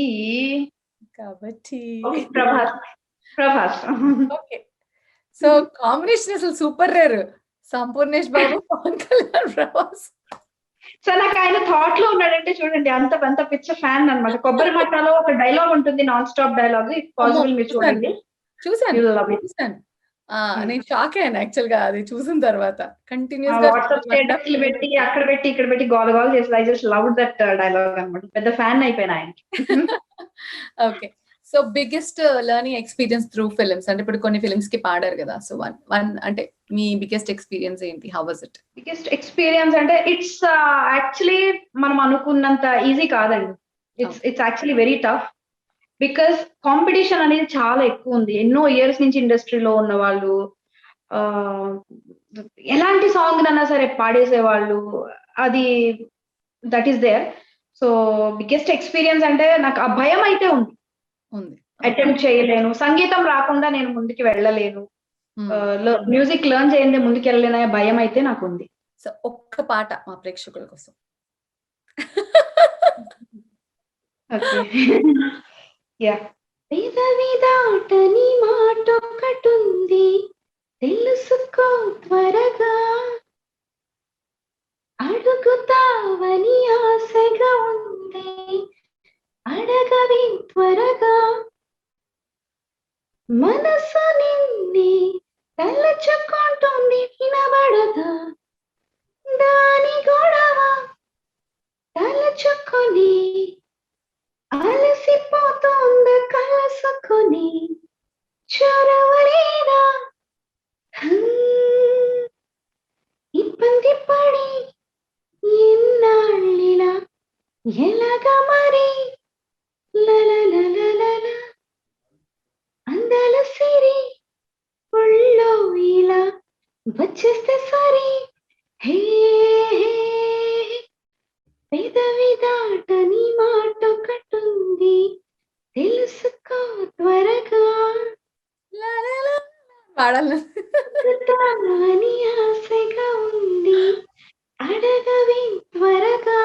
ప్రభాస్. ఓకే. సో కాంబినేషన్ అసలు super rare. Sampoornesh Babu, Pawan Kalyan, Prabhas. So నాకు ఆయన థాట్ లో ఉన్నాడంటే చూడండి, అంత పిచ్చ ఫ్యాన్ అన్నమాట. కొబ్బరి మట్టలో ఒక డైలాగ్ ఉంటుంది, non stop dialogue. If possible మీరు చూడండి. చూసాను. నేను షాక్ అయ్యాను యాక్చువల్ గా అది చూసిన తర్వాత. కంటిన్యూస్ గా వాట్సాప్ స్టేటస్లు పెట్టి అక్కడ పెట్టి ఇక్కడ పెట్టి గోల చేసి I just love that dialogue అన్నమాట. పెద్ద ఫ్యాన్ అయిపోయినా ఆయనకి. Okay. So biggest learning experience through films అంటే ఇప్పుడు కొన్ని ఫిల్మ్స్ కి పాడారు కదా, సో వన్ అంటే మీ బిగ్గెస్ట్ ఎక్స్పీరియన్స్ ఏంటి? How was it? Biggest experience అంటే ఇట్స్ యాక్చువల్లీ మనం అనుకున్నంత ఈజీ కాదండి. It's actually very tough. Because competition అనేది చాలా ఎక్కువ ఉంది. ఎన్నో ఇయర్స్ నుంచి ఇండస్ట్రీలో ఉన్న వాళ్ళు ఎలాంటి సాంగ్ అన్నా సరే పాడేసేవాళ్ళు. అది that is there. So biggest experience అంటే నాకు ఆ భయం అయితే ఉంది. అటెంప్ట్ చేయలేను, సంగీతం రాకుండా నేను ముందుకు వెళ్ళలేను, మ్యూజిక్ లెర్న్ చేయండి ముందుకు వెళ్ళలేనే భయం అయితే నాకు ఉంది. సో ఒక్క పాట మా ప్రేక్షకుల కోసం. పెదవి దాటని మాటొక్కటుంది, తెలుసుకో త్వరగా, అడుగుతావని ఆశగా ఉంది, అడగవి త్వరగా, మనసు నిన్నే తలచుకుంటుంది వినబడదా, దాని గొడవ తలచుకొని అలసిపోతోంద కలసుకొని చొరవలేదా, ఇబ్బంది పడి ఎన్నాళ్ళిలా ఎలాగా మరి, లలలలలల అందాల సిరి ఒళ్ళో ఇలా వచ్చేస్తే సరి, హే పెదవి దాటని మాటొక్కటుంది, తెలుసుకో త్వరగా, పాడాలని ఆశగా ఉంది, అడగవి త్వరగా.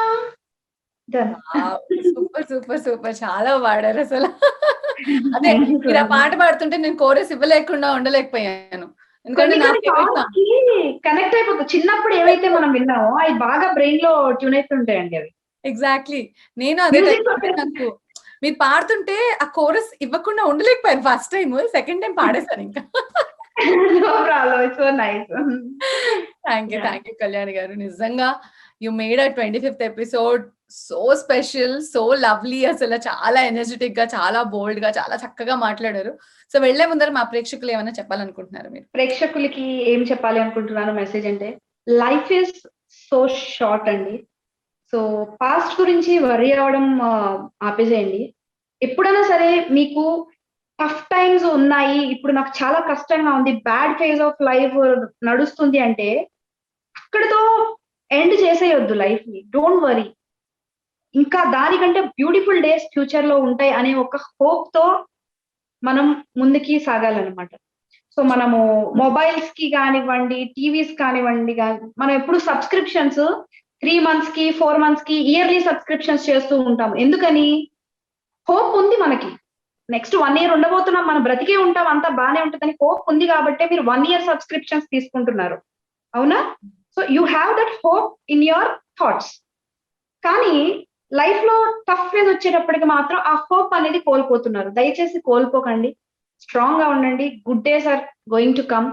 సూపర్ సూపర్ సూపర్, చాలా పాడారు అసలు. అదే మీరు ఆ పాట పాడుతుంటే నేను కోరస్ ఇవ్వలేకుండా ఉండలేకపోయాను. ఎందుకంటే కనెక్ట్ అయిపోతుంది. చిన్నప్పుడు ఏవైతే మనం విన్నామో అవి బాగా బ్రెయిన్ లో ట్యూన్ అవుతుంటాయండి అవి. ఎగ్జాక్ట్లీ, నేను అదే నాకు మీరు పాడుతుంటే ఆ కోరస్ ఇవ్వకుండా ఉండలేకపోయాను. ఫస్ట్ టైం, సెకండ్ టైం పాడేశాను ఇంకా. థ్యాంక్ యూ కళ్యాణి గారు. నిజంగా you made a 25th episode so special, so lovely, అసలు చాలా ఎనర్జెటిక్ గా, చాలా బోల్డ్ గా, చాలా చక్కగా మాట్లాడారు. సో వెళ్లే ముందర మా ప్రేక్షకులు ఏమైనా చెప్పాలనుకుంటున్నారు మీరు? ప్రేక్షకులకి ఏం చెప్పాలి అనుకుంటున్నాను మెసేజ్ అంటే, లైఫ్ ఇస్ సో షార్ట్ అండి. సో పాస్ట్ గురించి వరీ అవ్వడం ఆపేసేయండి. ఎప్పుడైనా సరే మీకు టఫ్ టైమ్స్ ఉన్నాయి, ఇప్పుడు నాకు చాలా కష్టంగా ఉంది, బ్యాడ్ ఫేజ్ ఆఫ్ లైఫ్ నడుస్తుంది అంటే అక్కడితో ఎండ్ చేసేయొద్దు లైఫ్ ని. డోంట్ వరీ, ఇంకా దానికంటే బ్యూటిఫుల్ డేస్ ఫ్యూచర్ లో ఉంటాయి అనే ఒక హోప్ తో మనం ముందుకి సాగాలన్నమాట. సో మనము మొబైల్స్ కి కానివ్వండి, టీవీస్ కానివ్వండి, మనం ఎప్పుడు సబ్స్క్రిప్షన్స్ 3 months కి 4 months కి ఇయర్లీ సబ్స్క్రిప్షన్స్ చేస్తూ ఉంటాం. ఎందుకని? హోప్ ఉంది మనకి, నెక్స్ట్ 1 year ఉండబోతున్నాం, మనం బ్రతికే ఉంటాం, అంతా బాగానే ఉంటుందని హోప్ ఉంది కాబట్టి మీరు 1 year సబ్స్క్రిప్షన్స్ తీసుకుంటున్నారు, అవునా? So you have that hope in your thoughts. కానీ లైఫ్ లో టఫ్ ఫేజ్ వచ్చేటప్పటికి మాత్రం ఆ హోప్ అనేది కోల్పోతున్నారు. దయచేసి కోల్పోకండి, స్ట్రాంగ్ గా ఉండండి. Good days are going to come.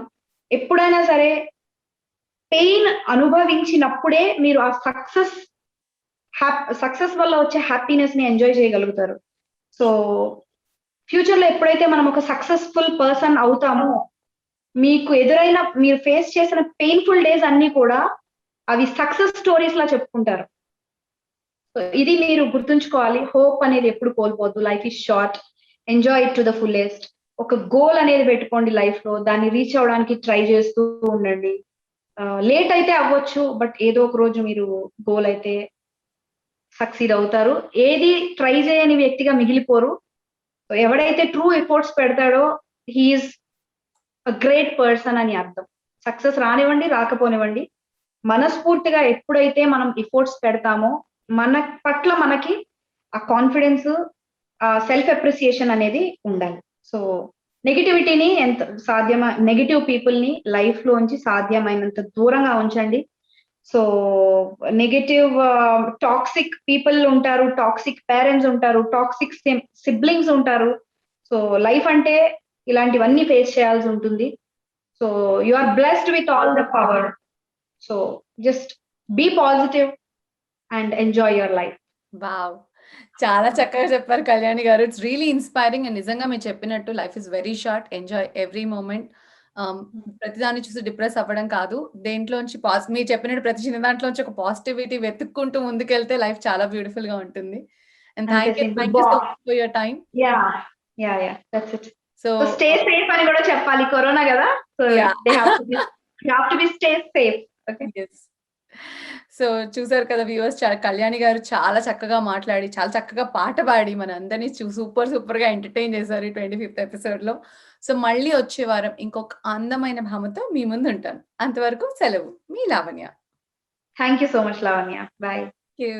ఎప్పుడైనా సరే పెయిన్ అనుభవించినప్పుడే మీరు ఆ సక్సెస్ వల్ల వచ్చే హ్యాపీనెస్ ని ఎంజాయ్ చేయగలుగుతారు. సో ఫ్యూచర్ లో ఎప్పుడైతే మనం ఒక సక్సెస్ఫుల్ పర్సన్ అవుతామో, మీకు ఎదురైన, మీరు ఫేస్ చేసిన పెయిన్ఫుల్ డేస్ అన్ని కూడా అవి సక్సెస్ స్టోరీస్ లా చెప్పుకుంటారు. సో ఇది మీరు గుర్తుంచుకోవాలి. హోప్ అనేది ఎప్పుడు కోల్పోద్దు. Life is short, enjoy it to the fullest. ఒక గోల్ అనేది పెట్టుకోండి లైఫ్ లో, దాన్ని రీచ్ అవడానికి ట్రై చేస్తూ ఉండండి. లేట్ అయితే అవ్వచ్చు, బట్ ఏదో ఒక రోజు మీరు గోల్ అయితే సక్సీడ్ అవుతారు. ఏది ట్రై చేయని వ్యక్తిగా మిగిలిపోరు. ఎవడైతే ట్రూ ఎఫర్ట్స్ పెడతాడో హీఈస్ అ గ్రేట్ పర్సన్ అని అర్థం. సక్సెస్ రానివ్వండి, రాకపోనివ్వండి, మనస్ఫూర్తిగా ఎప్పుడైతే మనం ఎఫర్ట్స్ పెడతామో మన పట్ల మనకి ఆ కాన్ఫిడెన్స్, ఆ సెల్ఫ్ అప్రిసియేషన్ అనేది ఉండాలి. సో నెగిటివిటీని ఎంత సాధ్యమా, నెగిటివ్ పీపుల్ ని లైఫ్ లోంచి సాధ్యమైనంత దూరంగా ఉంచండి. సో నెగిటివ్ టాక్సిక్ పీపుల్ ఉంటారు, టాక్సిక్ పేరెంట్స్ ఉంటారు, టాక్సిక్ సిబ్లింగ్స్ ఉంటారు. సో లైఫ్ అంటే ఇలాంటివన్నీ ఫేస్ చేయాల్సి ఉంటుంది. So you are blessed with all the power. So just be positive and enjoy your life. Wow! చాలా చక్కగా చెప్పారు కళ్యాణి గారు. It's really inspiring. అండ్ నిజంగా మీరు చెప్పినట్టు life is very short, enjoy every moment. ప్రతిదాన్ని చూసి డిప్రెస్ అవ్వడం కాదు, దేంట్లోంచి మీరు చెప్పినట్టు ప్రతి చిన్న దాంట్లోంచి ఒక పాజిటివిటీ వెతుక్కుంటూ ముందుకెళ్తే లైఫ్ చాలా బ్యూటిఫుల్ గా ఉంటుంది. And thank you so much for your time. That's it. So stay safe అని కూడా చెప్పాలి, కరోనా కదా. So they have to B stay safe. Okay. yes. So చూసారు కదా వ్యూవర్స్, కళ్యాణి గారు చాలా చక్కగా మాట్లాడి, చాలా చక్కగా పాట పాడి మన అందరినీ సూపర్ గా ఎంటర్టైన్ చేశారు ఈ 25th ఎపిసోడ్ లో. సో మళ్ళీ వచ్చే వారం ఇంకొక అందమైన భామతో మీ ముందు ఉంటాను. అంతవరకు సెలవు. మీ Lavanya. Thank you so much Lavanya. Bye. Thank you.